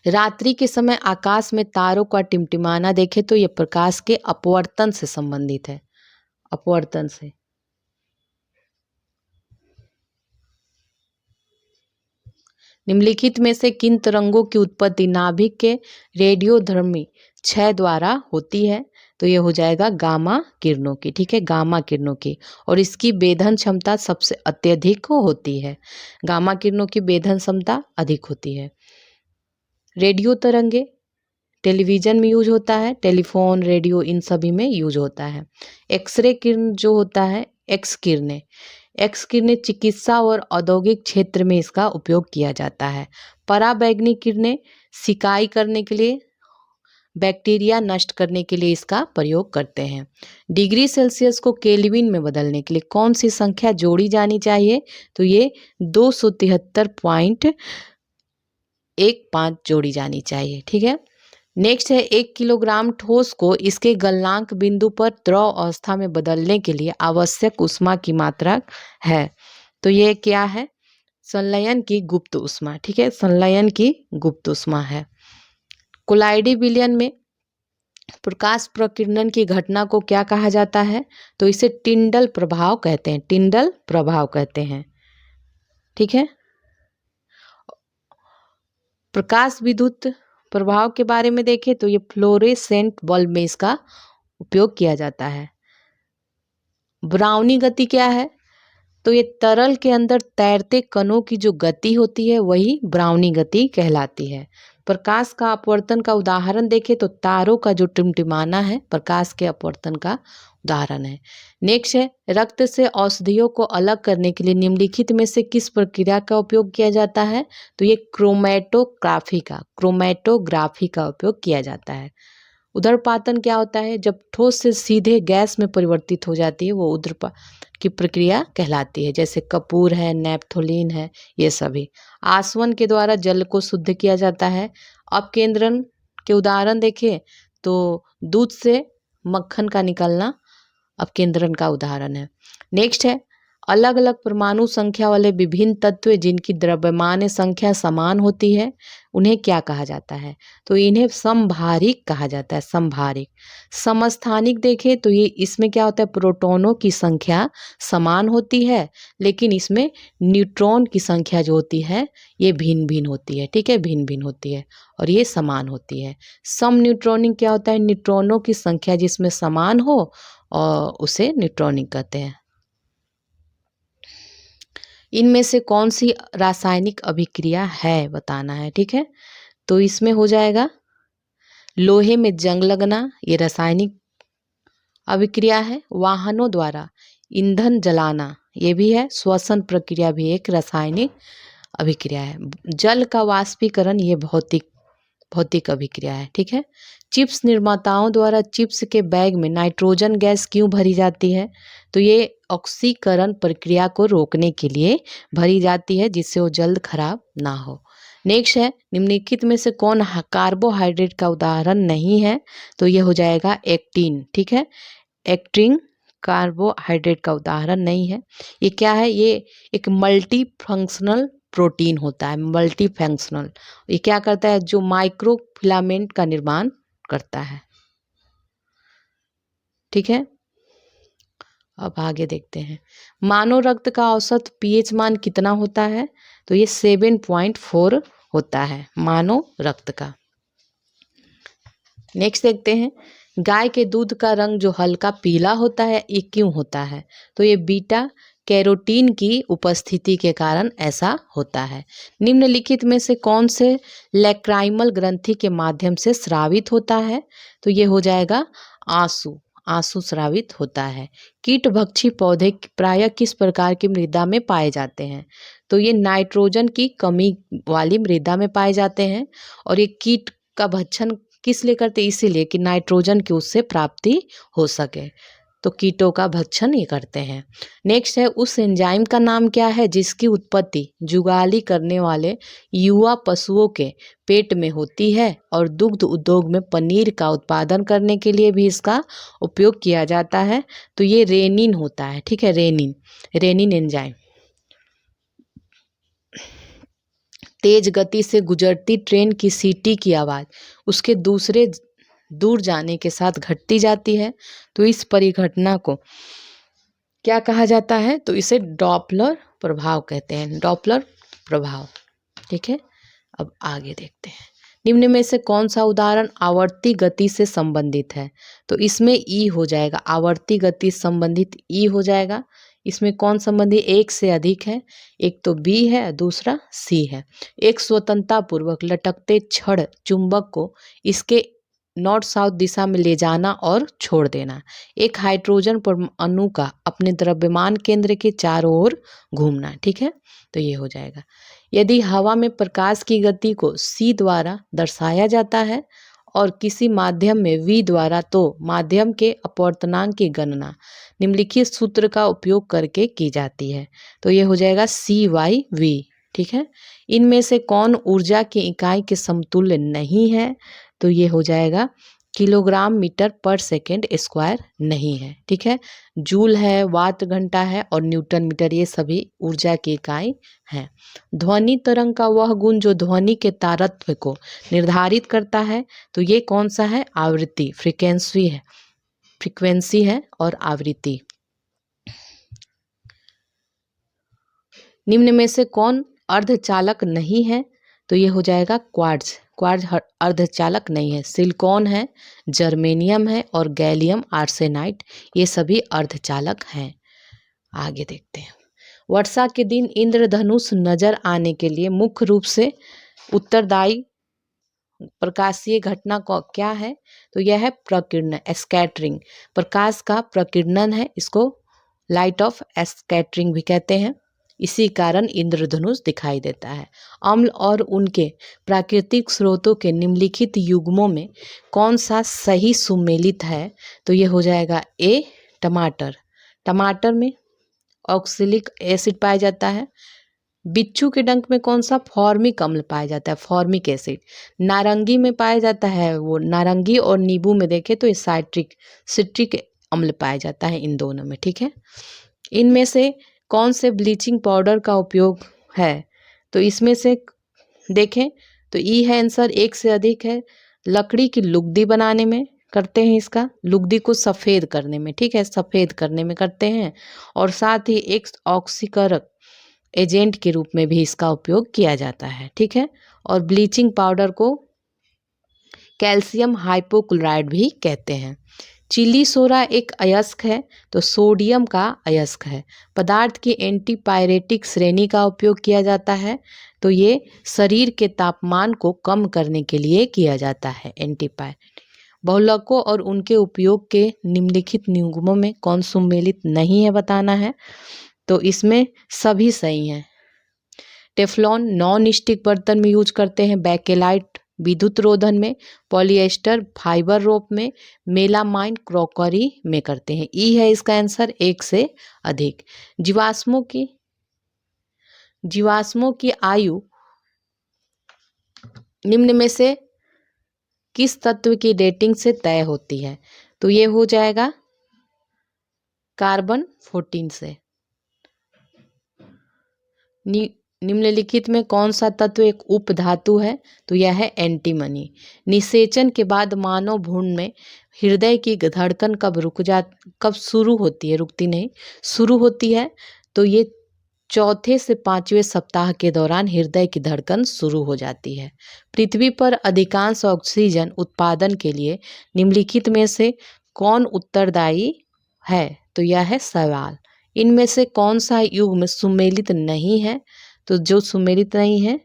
रात्रि के समय आकाश में तारों का टिमटिमाना देखे तो यह प्रकाश के अपवर्तन से संबंधित है। अपवर्तन से। निम्नलिखित में से किन तरंगों की उत्पत्ति नाभिक के रेडियोधर्मी क्षय द्वारा होती है? तो ये हो जाएगा गामा किरणों की। ठीक है। गामा किरणों की। और इसकी वेधन क्षमता सबसे अत्यधिक होती है। गामा किरणों की वेधन क्षमता अधिक होती है। रेडियो तरंगे टेलीविजन में यूज होता है, टेलीफोन, रेडियो, इन सभी में यूज होता है। एक्सरे किरण जो होता है, एक्स किरणें चिकित्सा और औद्योगिक क्षेत्र में इसका उपयोग किया जाता है। पराबैंगनी किरणें सिकाई करने के लिए, बैक्टीरिया नष्ट करने के लिए इसका प्रयोग करते हैं। डिग्री सेल्सियस को केल्विन में बदलने के लिए कौन सी संख्या जोड़ी जानी चाहिए? तो ये 273.15 जोड़ी जानी चाहिए। ठीक है। नेक्स्ट है, 1 किलोग्राम ठोस को इसके गलनांक बिंदु पर द्रव अवस्था में बदलने के लिए आवश्यक ऊष्मा की मात्रा है। तो ये क्या है? संलयन की गुप्त ऊष्मा। ठीक है। संलयन की गुप्त ऊष्मा है। कोलाइडी विलयन में प्रकाश प्रकीर्णन की घटना को क्या कहा जाता है? तो इसे टिंडल प्रभाव कहते हैं। टिंडल प्रभाव कहते हैं। ठीक है। प्रकाश विद्युत प्रभाव के बारे में देखें तो ये फ्लोरेसेंट बल्ब में इसका उपयोग किया जाता है। ब्राउनी गति क्या है? तो ये तरल के अंदर तैरते कणों की जो गति होती है वही ब्राउनी गति कहलाती है। प्रकाश का अपवर्तन का उदाहरण देखें तो तारों का जो टिमटिमाना है प्रकाश के अपवर्तन का उदाहरण है। नेक्स्ट है, रक्त से औषधियों को अलग करने के लिए निम्नलिखित में से किस प्रक्रिया का उपयोग किया जाता है? तो ये क्रोमेटोग्राफी का उपयोग किया जाता है। उदरपातन क्या होता है? जब ठोस से सीधे गैस में परिवर्तित हो जाती है वो उदरपातन की प्रक्रिया कहलाती है। जैसे कपूर है, नेप्थोलीन है, ये सभी। आसवन के द्वारा जल को शुद्ध किया जाता है। अपकेंद्रन के उदाहरण देखें तो दूध से मक्खन का निकलना अपकेंद्रन का उदाहरण है। नेक्स्ट है, अलग अलग परमाणु संख्या वाले विभिन्न तत्व जिनकी द्रव्यमान संख्या समान होती है उन्हें क्या कहा जाता है? तो इन्हें समभारिक कहा जाता है, समभारिक। समस्थानिक देखें तो ये इसमें क्या होता है, प्रोटॉनों की संख्या समान होती है लेकिन इसमें न्यूट्रॉन की संख्या जो होती है ये भिन्न भिन्न होती है, ठीक है, भिन्न भिन्न होती है और ये समान होती है। सम न्यूट्रॉनिक क्या होता है, न्यूट्रॉनों की संख्या जिसमें समान हो और उसे न्यूट्रॉनिक कहते हैं। इनमें से कौन सी रासायनिक अभिक्रिया है बताना है, ठीक है। तो इसमें हो जाएगा लोहे में जंग लगना, ये रासायनिक अभिक्रिया है। वाहनों द्वारा ईंधन जलाना ये भी है। श्वसन प्रक्रिया भी एक रासायनिक अभिक्रिया है। जल का वाष्पीकरण ये भौतिक अभिक्रिया है, ठीक है। चिप्स निर्माताओं द्वारा चिप्स के बैग में नाइट्रोजन गैस क्यों भरी जाती है? तो ये ऑक्सीकरण प्रक्रिया को रोकने के लिए भरी जाती है जिससे वो जल्द खराब ना हो। नेक्स्ट है, निम्नलिखित में से कौन कार्बोहाइड्रेट का उदाहरण नहीं है? तो ये हो जाएगा एक्टिन, ठीक है। एक्टिन कार्बोहाइड्रेट का उदाहरण नहीं है। ये क्या है, ये एक मल्टी फंक्शनल प्रोटीन होता है, मल्टी फंक्शनल। ये क्या करता है, जो माइक्रो फिलामेंट का निर्माण करता है, ठीक है। अब आगे देखते हैं, मानव रक्त का औसत पीएच मान कितना होता है? तो ये 7.4 होता है मानव रक्त का। नेक्स्ट देखते हैं, गाय के दूध का रंग जो हल्का पीला होता है ये क्यों होता है? तो ये बीटा कैरोटीन की उपस्थिति के कारण ऐसा होता है। निम्नलिखित में से कौन से लैक्राइमल ग्रंथि के माध्यम से स्रावित होता है? तो ये हो जाएगा आंसू, आंसू स्रावित होता है। कीटभक्षी पौधे प्रायः किस प्रकार की मृदा में पाए जाते हैं? तो ये नाइट्रोजन की कमी वाली मृदा में पाए जाते हैं और ये कीट का भक्षण किस लिए करते हैं? इसीलिए कि नाइट्रोजन की उससे प्राप्ति हो सके, तो कीटों का भक्षण ये करते हैं। नेक्स्ट है, उस एंजाइम का नाम क्या है जिसकी उत्पत्ति जुगाली करने वाले युवा पशुओं के पेट में होती है और दुग्ध उद्योग में पनीर का उत्पादन करने के लिए भी इसका उपयोग किया जाता है? तो ये रेनिन होता है, ठीक है, रेनिन, रेनिन एंजाइम। तेज गति से गुजरती ट्रेन की सीटी की आवाज़ उसके दूसरे दूर जाने के साथ घटती जाती है, तो इस परिघटना को क्या कहा जाता है? तो इसे डॉपलर प्रभाव कहते हैं, डॉपलर प्रभाव, ठीक है। अब आगे देखते हैं, निम्न में से कौन सा उदाहरण आवर्ती गति से संबंधित है? तो इसमें ई हो जाएगा, आवर्ती गति संबंधित ई हो जाएगा। इसमें कौन संबंधी? एक से अधिक है, एक तो बी है, दूसरा सी है। एक स्वतंत्रता पूर्वक लटकते छड़ चुंबक को इसके नॉर्थ साउथ दिशा में ले जाना और छोड़ देना। एक हाइड्रोजन परमाणु का अपने द्रव्यमान केंद्र के चारों ओर घूमना, ठीक है। तो ये हो जाएगा। यदि हवा में प्रकाश की गति को c द्वारा दर्शाया जाता है और किसी माध्यम में v द्वारा, तो माध्यम के अपवर्तनांक की गणना निम्नलिखित सूत्र का उपयोग करके की जाती है। तो ये हो जाएगा CY/V, ठीक है। इनमें से कौन ऊर्जा की इकाई के समतुल्य नहीं है? तो ये हो जाएगा किलोग्राम मीटर पर सेकेंड स्क्वायर नहीं है, ठीक है। जूल है, वाट घंटा है और न्यूटन मीटर, ये सभी ऊर्जा की इकाई हैं। ध्वनि तरंग का वह गुण जो ध्वनि के तारतम्य को निर्धारित करता है, तो ये कौन सा है? आवृत्ति, फ्रीक्वेंसी है, फ्रीक्वेंसी है और आवृत्ति। निम्न में से कौन अर्धचालक नहीं है? तो ये हो जाएगा क्वार्ट्ज, क्वार्ट्ज अर्धचालक नहीं है। सिलिकॉन है, जर्मेनियम है और गैलियम आर्सेनाइड, ये सभी अर्धचालक हैं। आगे देखते हैं, वर्षा के दिन इंद्रधनुष नजर आने के लिए मुख्य रूप से उत्तरदायी प्रकाशीय घटना को क्या है? तो यह है प्रकीर्णन, स्कैटरिंग, प्रकाश का प्रकीर्णन है, इसको लाइट ऑफ स्कैटरिंग भी कहते हैं। इसी कारण इंद्रधनुष दिखाई देता है। अम्ल और उनके प्राकृतिक स्रोतों के निम्नलिखित युग्मों में कौन सा सही सुमेलित है? तो ये हो जाएगा ए टमाटर, टमाटर में ऑक्सैलिक एसिड पाया जाता है। बिच्छू के डंक में कौन सा? फॉर्मिक अम्ल पाया जाता है, फॉर्मिक एसिड। नारंगी में पाया जाता है वो, नारंगी और नींबू में देखें तो ये सिट्रिक अम्ल पाया जाता है इन दोनों में, ठीक है। इनमें से कौन से ब्लीचिंग पाउडर का उपयोग है? तो इसमें से देखें तो ई है आंसर, एक से अधिक है। लकड़ी की लुगदी बनाने में करते हैं इसका, लुगदी को सफ़ेद करने में, ठीक है, सफ़ेद करने में करते हैं। और साथ ही एक ऑक्सीकरक एजेंट के रूप में भी इसका उपयोग किया जाता है, ठीक है। और ब्लीचिंग पाउडर को कैल्शियम हाइपोक्लोराइड भी कहते हैं। चिली सोडा एक अयस्क है, तो सोडियम का अयस्क है। पदार्थ की एंटीपायरेटिक श्रेणी का उपयोग किया जाता है, तो ये शरीर के तापमान को कम करने के लिए किया जाता है, एंटीपायरेटिक। बहुलकों और उनके उपयोग के निम्नलिखित नियमों में कौन सम्मिलित नहीं है बताना है। तो इसमें सभी सही हैं। टेफ्लॉन नॉन स्टिक बर्तन में यूज करते हैं, बैकेलाइट विद्युत रोधन में, पॉलिएस्टर फाइबर रोप में, मेलामाइन क्रॉकरी में करते हैं। ई है इसका आंसर, एक से अधिक। जीवाश्मों की आयु निम्न में से किस तत्व की डेटिंग से तय होती है? तो ये हो जाएगा कार्बन 14 से। निम्नलिखित में कौन सा तत्व एक उपधातु है? तो यह है एंटीमनी। निषेचन के बाद मानव भ्रूण में हृदय की धड़कन कब शुरू होती है? रुकती नहीं, शुरू होती है। तो ये चौथे से 5वें सप्ताह के दौरान हृदय की धड़कन शुरू हो जाती है। पृथ्वी पर अधिकांश ऑक्सीजन उत्पादन के लिए निम्नलिखित में से कौन उत्तरदायी है? तो यह है शैवाल। इनमें से कौन सा युग्म सुमेलित नहीं है? तो जो सुमेलित नहीं है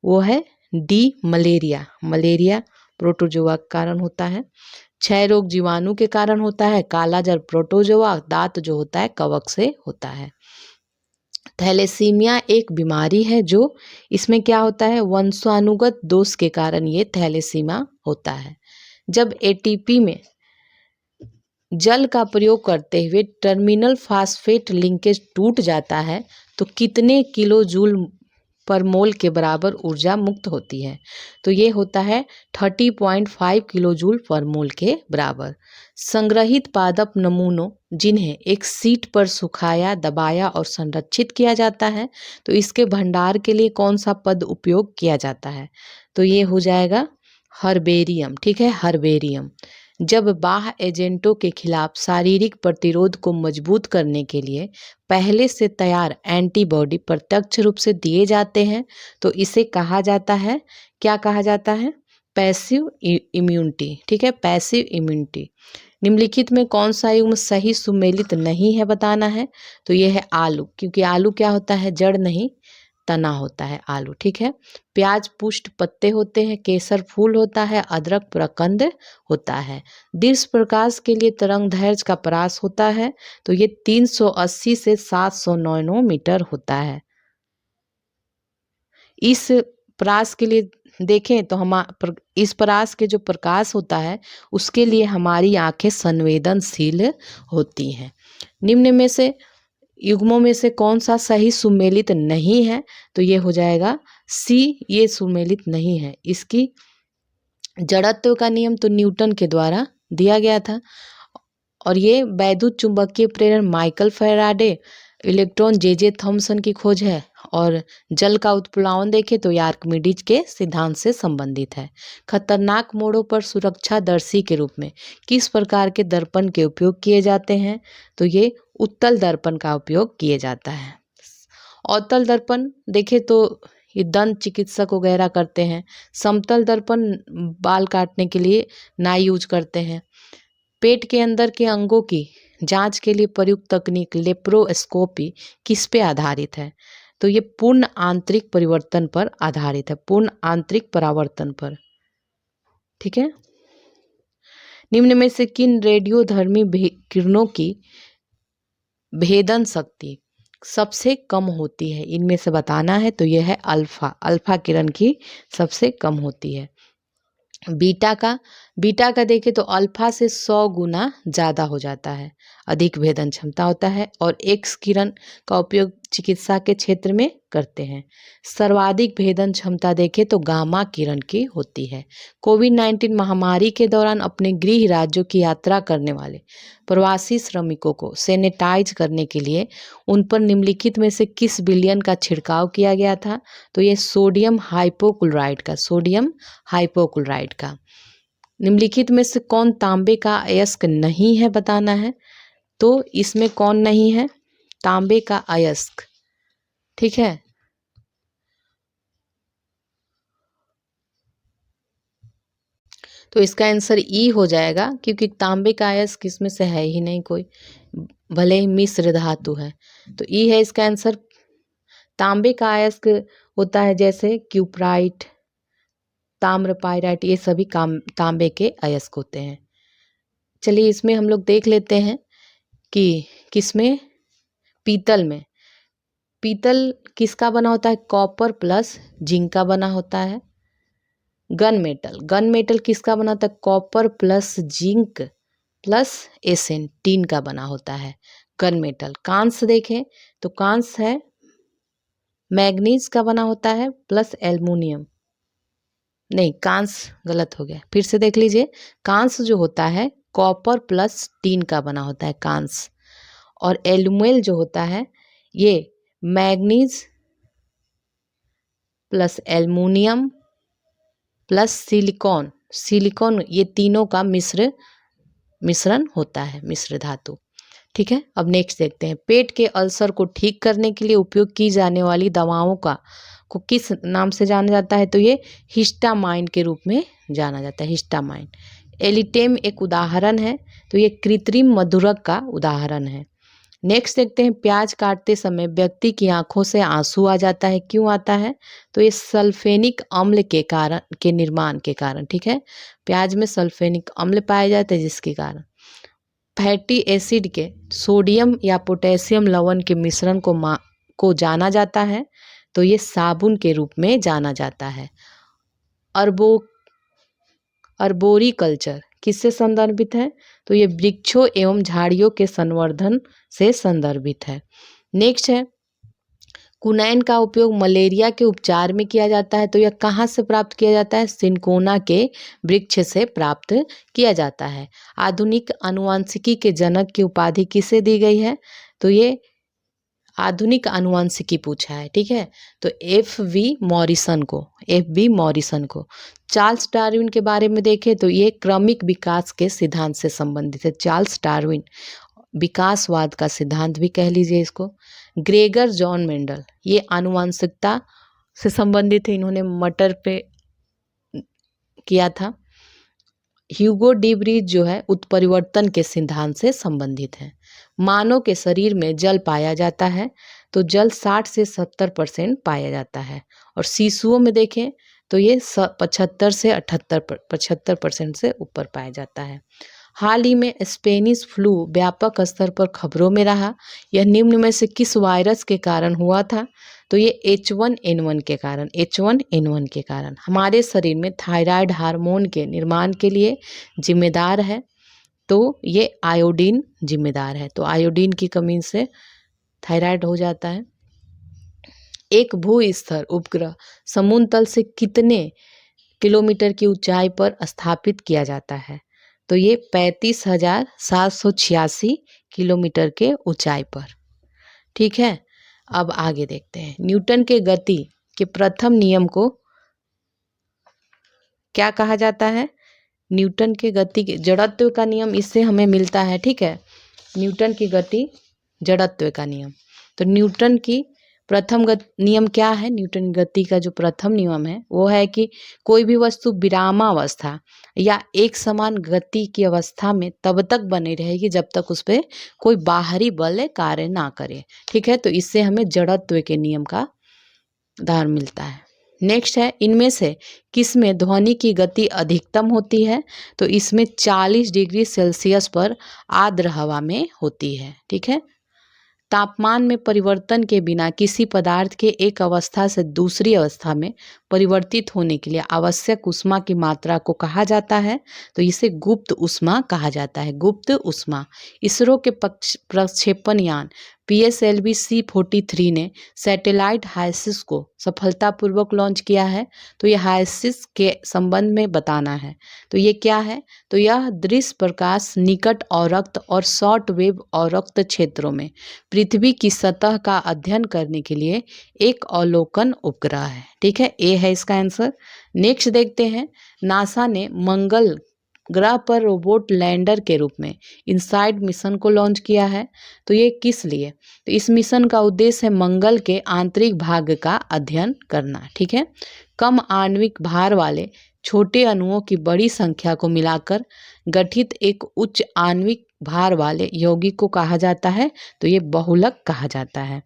वो है डी, मलेरिया। मलेरिया प्रोटोजोआ के कारण होता है। क्षय रोग जीवाणु के कारण होता है। कालाजार प्रोटोजोआ, दांत जो होता है कवक से होता है। थैलेसीमिया एक बीमारी है जो, इसमें क्या होता है, वंशानुगत दोष के कारण ये थैलेसीमिया होता है। जब एटीपी में जल का प्रयोग करते हुए टर्मिनल फास्फेट लिंकेज टूट जाता है तो कितने किलो जूल पर मोल के बराबर ऊर्जा मुक्त होती है? तो ये होता है 30.5 किलो जूल पर मोल के बराबर। संग्रहित पादप नमूनों जिन्हें एक सीट पर सुखाया, दबाया और संरक्षित किया जाता है, तो इसके भंडार के लिए कौन सा पद उपयोग किया जाता है? तो ये हो जाएगा हर्बेरियम, ठीक है, हर्बेरियम। जब बाह्य एजेंटों के खिलाफ शारीरिक प्रतिरोध को मजबूत करने के लिए पहले से तैयार एंटीबॉडी प्रत्यक्ष रूप से दिए जाते हैं तो इसे कहा जाता है, क्या कहा जाता है? पैसिव इम्यूनिटी, ठीक है, पैसिव इम्यूनिटी। निम्नलिखित में कौन सा युग्म सही सुमेलित नहीं है बताना है? तो यह है आलू, क्योंकि आलू क्या होता है, जड़ नहीं तना होता है आलू, ठीक है। प्याज पुष्ट पत्ते होते हैं, केसर फूल होता है, अदरक प्रकंद होता है। दीर्घ प्रकाश के लिए तरंग दैर्घ्य का परास होता है, तो ये 380 से 700 नैनोमीटर होता है। इस परास के लिए देखें तो इस परास के जो प्रकाश होता है उसके लिए हमारी आंखें संवेदनशील होती हैं। निम्न में से युग्मों में से कौन सा सही सुमेलित नहीं है? तो ये हो जाएगा सी, ये सुमेलित नहीं है। इसकी जड़त्व का नियम तो न्यूटन के द्वारा दिया गया था, और ये वैद्युत चुंबकीय प्रेरण Michael Faraday, electron J Thomson की खोज है, और जल का उत्प्लावन देखें तो ये आर्किमिडीज के सिद्धांत से संबंधित है। खतरनाक मोड़ों पर सुरक्षादर्शी के रूप में किस प्रकार के दर्पण के उपयोग किए जाते हैं? तो ये उत्तल दर्पण का उपयोग किया जाता है। अवतल दर्पण देखें तो ये दंत चिकित्सक वगैरह करते हैं। समतल दर्पण बाल काटने के लिए नाई यूज करते हैं। पेट के अंदर के अंगों की जांच के लिए प्रयुक्त तकनीक लेप्रोस्कोपी किस पे आधारित है? तो ये पूर्ण आंतरिक परिवर्तन पर आधारित है, पूर्ण आंतरिक परावर्तन पर, ठीक है। निम्न में से किन रेडियोधर्मी किरणों की भेदन शक्ति सबसे कम होती है? इनमें से बताना है। तो यह है अल्फा, अल्फा किरण की सबसे कम होती है। बीटा का बीटा का देखें तो अल्फा से 100 गुना ज़्यादा हो जाता है, अधिक भेदन क्षमता होता है। और एक्स किरण का उपयोग चिकित्सा के क्षेत्र में करते हैं। सर्वाधिक भेदन क्षमता देखें तो गामा किरण की होती है। कोविड-19 महामारी के दौरान अपने गृह राज्यों की यात्रा करने वाले प्रवासी श्रमिकों को सैनिटाइज करने के लिए उन पर निम्नलिखित में से किस विलयन का छिड़काव किया गया था? तो ये सोडियम हाइपोक्लोराइड का। निम्नलिखित में से कौन तांबे का अयस्क नहीं है बताना है। तो इसमें कौन नहीं है? तांबे का अयस्क, ठीक है। तो इसका आंसर ई हो जाएगा, क्योंकि तांबे का अयस्क इसमें से है ही नहीं कोई, भले ही मिश्र धातु है। तो ई है इसका आंसर। तांबे का अयस्क होता है जैसे क्यूप्राइट, ताम्रपाइराइट, ये सभी तांबे के अयस्क होते हैं। चलिए इसमें हम लोग देख लेते हैं कि किसमें, पीतल में। पीतल किसका बना होता है? कॉपर प्लस जिंक का बना होता है। गन मेटल किसका बना होता है? Copper plus zinc plus SN, tin का बना होता है गन मेटल। कांस्य देखें तो कांस्य है मैग्नीज का बना होता है प्लस एल्युमिनियम, नहीं कांस्य गलत हो गया, फिर से देख लीजिए। कांस्य जो होता है कॉपर प्लस टीन का बना होता है कांस्य, और एल्यूमिल जो होता है ये manganese plus aluminium plus silicon, ये तीनों का मिश्रण होता है, मिश्र धातु, ठीक है। अब नेक्स्ट देखते हैं, पेट के अल्सर को ठीक करने के लिए उपयोग की जाने वाली दवाओं को किस नाम से जाना जाता है? तो ये हिस्टामाइन के रूप में जाना जाता है, हिस्टामाइन। एलिटेम एक उदाहरण है, तो ये कृत्रिम मधुरक का उदाहरण है। नेक्स्ट देखते हैं, प्याज काटते समय व्यक्ति की आंखों से आंसू आ जाता है, क्यों आता है? तो ये सल्फेनिक अम्ल के निर्माण के कारण, ठीक है। प्याज में सल्फेनिक अम्ल पाए जाते हैं जिसके कारण। फैटी एसिड के सोडियम या पोटेशियम लवण के मिश्रण को जाना जाता है, तो ये साबुन के रूप में जाना जाता है। अर्बोरिकल्चर किससे संदर्भित है? तो ये वृक्षों एवं झाड़ियों के संवर्धन से संदर्भित है। नेक्स्ट है, कुनैन का उपयोग मलेरिया के उपचार में किया जाता है, तो यह कहाँ से प्राप्त किया जाता है? सिनकोना के वृक्ष से प्राप्त किया जाता है। आधुनिक आनुवंशिकी के जनक की उपाधि किसे दी गई है? तो ये आधुनिक आनुवंशिकी पूछा है, ठीक है। तो एफ वी मॉरिसन को। चार्ल्स डार्विन के बारे में देखें तो ये क्रमिक विकास के सिद्धांत से संबंधित है। चार्ल्स डार्विन विकासवाद का सिद्धांत भी कह लीजिए इसको। ग्रेगर जॉन मेंडल, ये आनुवंशिकता से संबंधित है, इन्होंने मटर पे किया था। ह्यूगो डी ब्रीज जो है उत्परिवर्तन के सिद्धांत से संबंधित है। मानव के शरीर में जल पाया जाता है, तो जल 60 से 70% पाया जाता है, और शिशुओं में देखें तो ये 75 से 75% से ऊपर पाया जाता है। हाल ही में स्पेनिश फ्लू व्यापक स्तर पर खबरों में रहा, यह निम्न में से किस वायरस के कारण हुआ था? तो ये H1N1 के कारण। हमारे शरीर में थायराइड हार्मोन के निर्माण के लिए जिम्मेदार है, तो ये आयोडीन जिम्मेदार है, तो आयोडीन की कमी से थायराइड हो जाता है। एक भू-स्तर उपग्रह समुद्र तल से कितने किलोमीटर की ऊंचाई पर स्थापित किया जाता है? तो ये 35,786 किलोमीटर के ऊंचाई पर, ठीक है। अब आगे देखते हैं, न्यूटन के गति के प्रथम नियम को क्या कहा जाता है? न्यूटन के गति के जड़त्व का नियम इससे हमें मिलता है, ठीक है। न्यूटन की गति जड़त्व का नियम, तो न्यूटन की प्रथम नियम क्या है? न्यूटन गति का जो प्रथम नियम है वो है कि कोई भी वस्तु विरामावस्था या एक समान गति की अवस्था में तब तक बनी रहेगी जब तक उस पर कोई बाहरी बल कार्य ना करे, ठीक है। तो इससे हमें जड़त्व के नियम का उदाहरण मिलता है। नेक्स्ट है, इनमें से किस में ध्वनि की गति अधिकतम होती है? तो इसमें 40 डिग्री सेल्सियस पर आर्द्र हवा में होती है, ठीक है। तापमान में परिवर्तन के बिना किसी पदार्थ के एक अवस्था से दूसरी अवस्था में परिवर्तित होने के लिए आवश्यक ऊष्मा की मात्रा को कहा जाता है, तो इसे गुप्त ऊष्मा कहा जाता है। गुप्त ऊष्मा। इसरो के प्रक्षेपण यान PSLV C-43 ने सैटेलाइट हाइसिस को सफलतापूर्वक लॉन्च किया है। तो यह हाइसिस के संबंध में बताना है। तो ये क्या है? तो यह दृश्य प्रकाश निकट अवरक्त और शॉर्ट वेव अवरक्त क्षेत्रों में पृथ्वी की सतह का अध्ययन करने के लिए एक अवलोकन उपग्रह है। ठीक है, ए है इसका आंसर। नेक्स्ट देखते हैं, नासा ने मंगल ग्रह पर रोबोट लैंडर के रूप में इनसाइड मिशन को लॉन्च किया है। तो ये किस लिए? तो इस मिशन का उद्देश्य है मंगल के आंतरिक भाग का अध्ययन करना। ठीक है, कम आणविक भार वाले छोटे अणुओं की बड़ी संख्या को मिलाकर गठित एक उच्च आणविक भार वाले यौगिक को कहा जाता है। तो ये बहुलक कहा जाता है।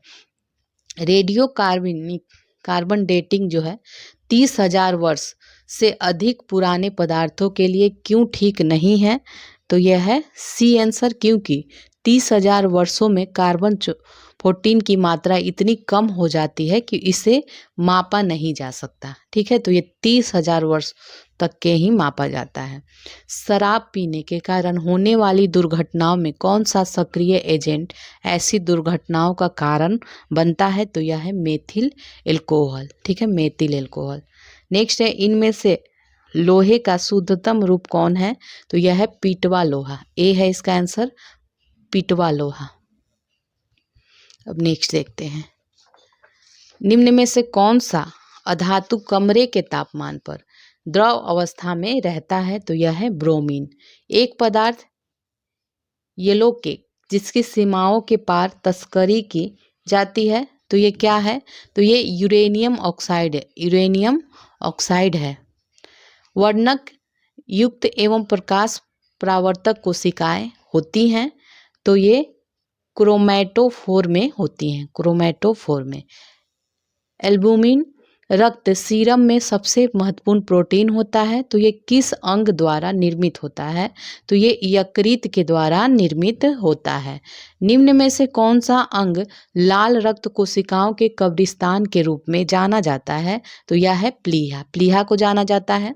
रेडियो कार्बन डेटिंग जो है 30,000 वर्ष से अधिक पुराने पदार्थों के लिए क्यों ठीक नहीं है? तो यह है सी आंसर, क्योंकि 30,000 वर्षों में कार्बन 14 की मात्रा इतनी कम हो जाती है कि इसे मापा नहीं जा सकता। ठीक है, तो ये 30,000 वर्ष तक के ही मापा जाता है। शराब पीने के कारण होने वाली दुर्घटनाओं में कौन सा सक्रिय एजेंट ऐसी दुर्घटनाओं का कारण बनता है? तो यह है मेथिल एल्कोहल। ठीक है, मेथिल एल्कोहल। नेक्स्ट है, इनमें से लोहे का शुद्धतम रूप कौन है? तो यह है पीटवा लोहा। ए है इसका आंसर, पीटवा लोहा। अब नेक्स्ट देखते हैं, निम्न में से कौन सा अधातु कमरे के तापमान पर द्रव अवस्था में रहता है? तो यह है ब्रोमीन। एक पदार्थ येलो केक जिसकी सीमाओं के पार तस्करी की जाती है, तो ये क्या है? तो ये यूरेनियम ऑक्साइड है। यूरेनियम ऑक्साइड है। वर्णक युक्त एवं प्रकाश परावर्तक कोशिकाएं होती हैं, तो ये क्रोमैटोफोर में होती हैं। क्रोमैटोफोर में। एल्बुमिन रक्त सीरम में सबसे महत्वपूर्ण प्रोटीन होता है, तो ये किस अंग द्वारा निर्मित होता है? तो ये यकृत के द्वारा निर्मित होता है। निम्न में से कौन सा अंग लाल रक्त कोशिकाओं के कब्रिस्तान के रूप में जाना जाता है? तो यह है प्लीहा। प्लीहा को जाना जाता है।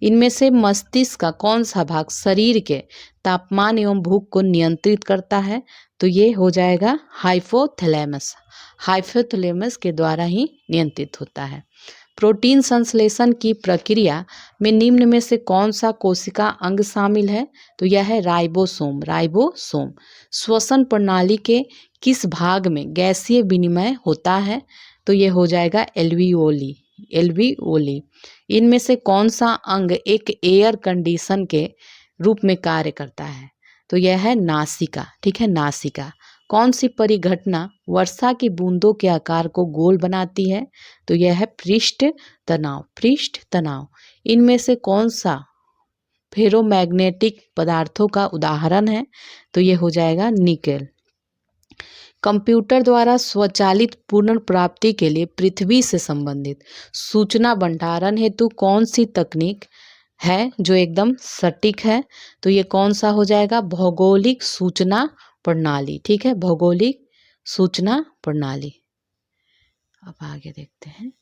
इनमें से मस्तिष्क का कौन सा भाग शरीर के तापमान एवं भूख को नियंत्रित करता है? तो ये हो जाएगा हाइपोथैलेमस। हाइपोथैलेमस के द्वारा ही नियंत्रित होता है। प्रोटीन संश्लेषण की प्रक्रिया में निम्न में से कौन सा कोशिका अंग शामिल है? तो यह है राइबोसोम। राइबोसोम। श्वसन प्रणाली के किस भाग में गैसीय विनिमय होता है? तो यह हो जाएगा एल्वियोली। एल्वियोली। इनमें से कौन सा अंग एक एयर कंडीशन के रूप में कार्य करता है? तो यह है नासिका। ठीक है, नासिका। कौन सी परिघटना वर्षा की बूंदों के आकार को गोल बनाती है? तो यह है पृष्ठ तनाव। पृष्ठ तनाव। इनमें से कौन सा फेरोमैग्नेटिक पदार्थों का उदाहरण है? तो यह हो जाएगा निकेल। कंप्यूटर द्वारा स्वचालित पुनर्प्राप्ति के लिए पृथ्वी से संबंधित सूचना भंडारण हेतु कौन सी तकनीक है जो एकदम सटीक है? तो ये कौन सा हो जाएगा? भौगोलिक सूचना प्रणाली। ठीक है, भौगोलिक सूचना प्रणाली। अब आगे देखते हैं,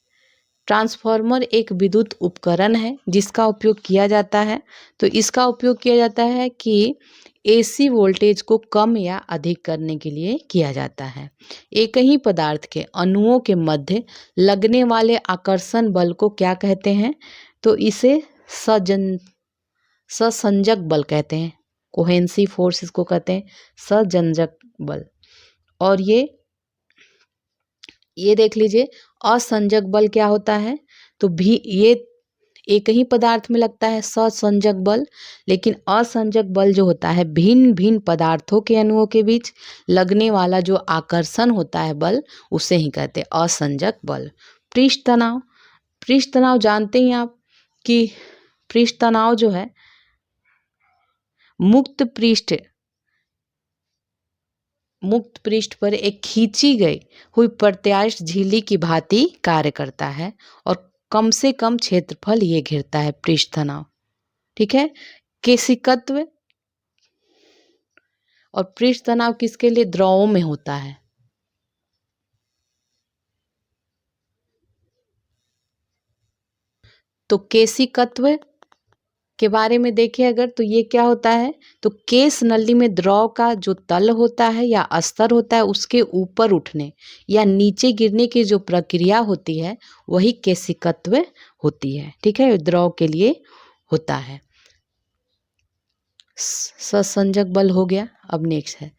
ट्रांसफार्मर एक विद्युत उपकरण है जिसका उपयोग किया जाता है। तो इसका उपयोग किया जाता है कि AC वोल्टेज को कम या अधिक करने के लिए किया जाता है। एक ही पदार्थ के अणुओं के मध्य लगने वाले आकर्षण बल को क्या कहते हैं? तो इसे ससंजक बल कहते हैं। कोहेंसी फोर्स इसको कहते हैं, ससंजक बल। और ये देख लीजिए, असंजक बल क्या होता है? तो भी ये एक ही पदार्थ में लगता है ससंजक बल, लेकिन असंजक बल जो होता है भिन्न भिन्न पदार्थों के अणुओं के बीच लगने वाला जो आकर्षण होता है बल, उसे ही कहते हैं असंजक बल। पृष्ठ तनाव। पृष्ठ तनाव जानते हैं आप कि पृष्ठ तनाव जो है मुक्त पृष्ठ पर एक खींची गई हुई प्रत्यास्थ झिल्ली की भांति कार्य करता है और कम से कम क्षेत्रफल ये घेरता है पृष्ठ तनाव। ठीक है, केशिकत्व और पृष्ठ तनाव किसके लिए? द्रवों में होता है। तो केशिकत्व के बारे में देखें अगर, तो ये क्या होता है, तो केश नली में द्रव का जो तल होता है या अस्तर होता है उसके ऊपर उठने या नीचे गिरने की जो प्रक्रिया होती है वही केशिकत्व होती है। ठीक है, द्रव के लिए होता है। ससंजक बल हो गया। अब नेक्स्ट है,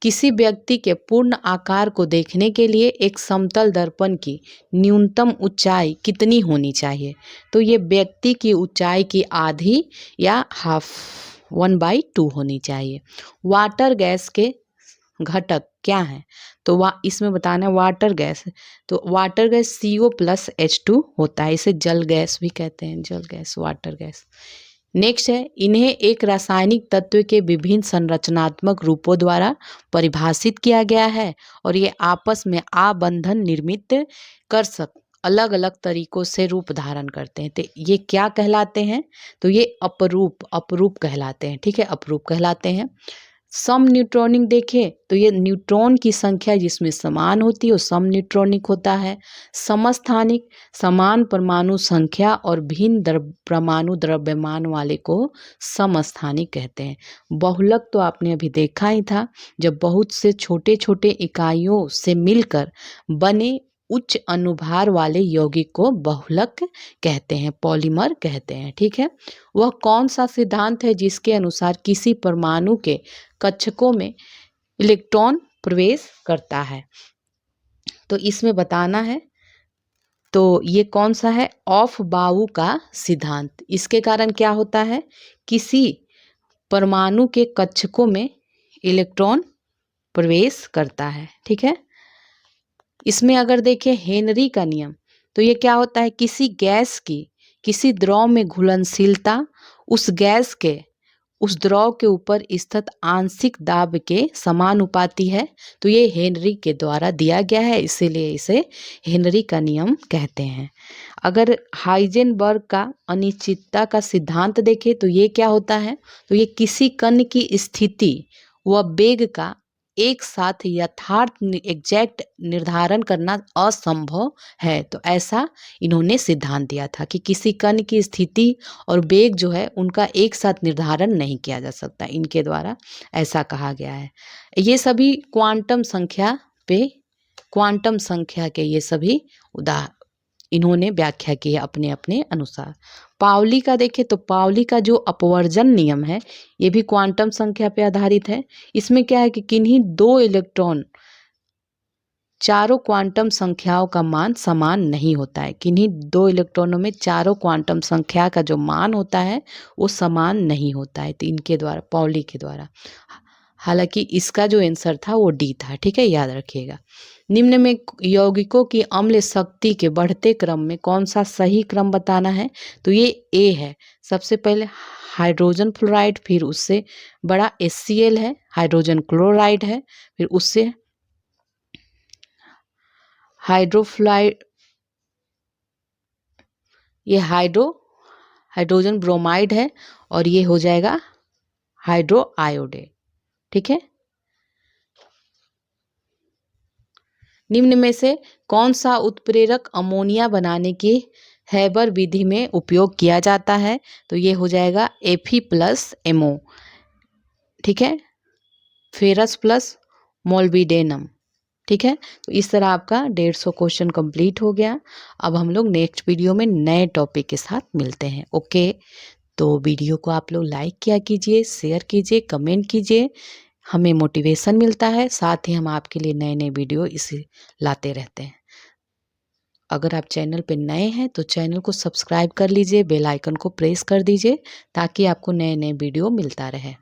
किसी व्यक्ति के पूर्ण आकार को देखने के लिए एक समतल दर्पण की न्यूनतम ऊंचाई कितनी होनी चाहिए? तो ये व्यक्ति की ऊंचाई की आधी या हाफ 1/2 होनी चाहिए। वाटर गैस के घटक क्या है? तो इसमें बताना है वाटर गैस। तो वाटर गैस CO+H2 होता है, इसे जल गैस भी कहते हैं, जल गैस, वाटर गैस। नेक्स्ट है, इन्हें एक रासायनिक तत्व के विभिन्न संरचनात्मक रूपों द्वारा परिभाषित किया गया है और ये आपस में आबंधन निर्मित कर अलग अलग तरीकों से रूप धारण करते हैं। तो ये क्या कहलाते हैं? तो ये अपरूप कहलाते हैं। ठीक है, अपरूप कहलाते हैं। सम न्यूट्रॉनिक देखें तो ये न्यूट्रॉन की संख्या जिसमें समान होती है वो सम न्यूट्रॉनिक होता है। समस्थानिक, समान परमाणु संख्या और भिन्न परमाणु द्रव्यमान वाले को समस्थानिक कहते हैं। बहुलक तो आपने अभी देखा ही था, जब बहुत से छोटे छोटे इकाइयों से मिलकर बने उच्च अनुभार वाले यौगिक को बहुलक कहते हैं, पॉलीमर कहते हैं। ठीक है, वह कौन सा सिद्धांत है जिसके अनुसार किसी परमाणु के कक्षकों में इलेक्ट्रॉन प्रवेश करता है? तो इसमें बताना है, तो ये कौन सा है? ऑफ बाउ का सिद्धांत। इसके कारण क्या होता है, किसी परमाणु के कक्षकों में इलेक्ट्रॉन प्रवेश करता है। ठीक है, इसमें अगर देखें हेनरी का नियम, तो ये क्या होता है, किसी गैस की किसी द्रव में घुलनशीलता उस गैस के उस द्रव के ऊपर स्थित आंशिक दाब के समानुपाती है। तो ये हेनरी के द्वारा दिया गया है, इसीलिए इसे हेनरी का नियम कहते हैं। अगर हाइजेनबर्ग का अनिश्चितता का सिद्धांत देखें तो ये क्या होता है, तो ये किसी कण की स्थिति व वेग का एक साथ यथार्थ एग्जैक्ट निर्धारण करना असंभव है। तो ऐसा इन्होंने सिद्धांत दिया था कि किसी कण की स्थिति और वेग जो है उनका एक साथ निर्धारण नहीं किया जा सकता, इनके द्वारा ऐसा कहा गया है। ये सभी क्वांटम संख्या के ये सभी इन्होंने व्याख्या की है अपने अपने अनुसार। पाउली का देखें तो पाउली का जो अपवर्जन नियम है ये भी क्वांटम संख्या पे आधारित है। इसमें क्या है कि किन्हीं दो इलेक्ट्रॉन चारों क्वांटम संख्याओं का मान समान नहीं होता है। किन्हीं दो इलेक्ट्रॉनों में चारों क्वांटम संख्या का जो मान होता है वो समान नहीं होता है। तो इनके द्वारा, पाउली के द्वारा, हालांकि इसका जो आंसर था वो डी था। ठीक है, याद रखिएगा। निम्न में यौगिकों की अम्ल शक्ति के बढ़ते क्रम में कौन सा सही क्रम बताना है? तो ये ए है। सबसे पहले हाइड्रोजन फ्लोराइड, फिर उससे बड़ा HCl है, हाइड्रोजन क्लोराइड है, फिर उससे हाइड्रोफ्लाइड, ये हाइड्रोजन ब्रोमाइड है और ये हो जाएगा हाइड्रो आयोडेट। ठीक है, निम्न में से कौन सा उत्प्रेरक अमोनिया बनाने की हैबर विधि में उपयोग किया जाता है? तो ये हो जाएगा Fe+MO। ठीक है, फेरस प्लस मोल्बिडेनम। ठीक है, तो इस तरह आपका 150 क्वेश्चन कंप्लीट हो गया। अब हम लोग नेक्स्ट वीडियो में नए टॉपिक के साथ मिलते हैं। ओके, तो वीडियो को आप लोग लाइक किया कीजिए, शेयर कीजिए, कमेंट कीजिए, हमें मोटिवेशन मिलता है। साथ ही हम आपके लिए नए नए वीडियो इसे लाते रहते हैं। अगर आप चैनल पे नए हैं तो चैनल को सब्सक्राइब कर लीजिए, बेल आइकन को प्रेस कर दीजिए ताकि आपको नए नए वीडियो मिलता रहे।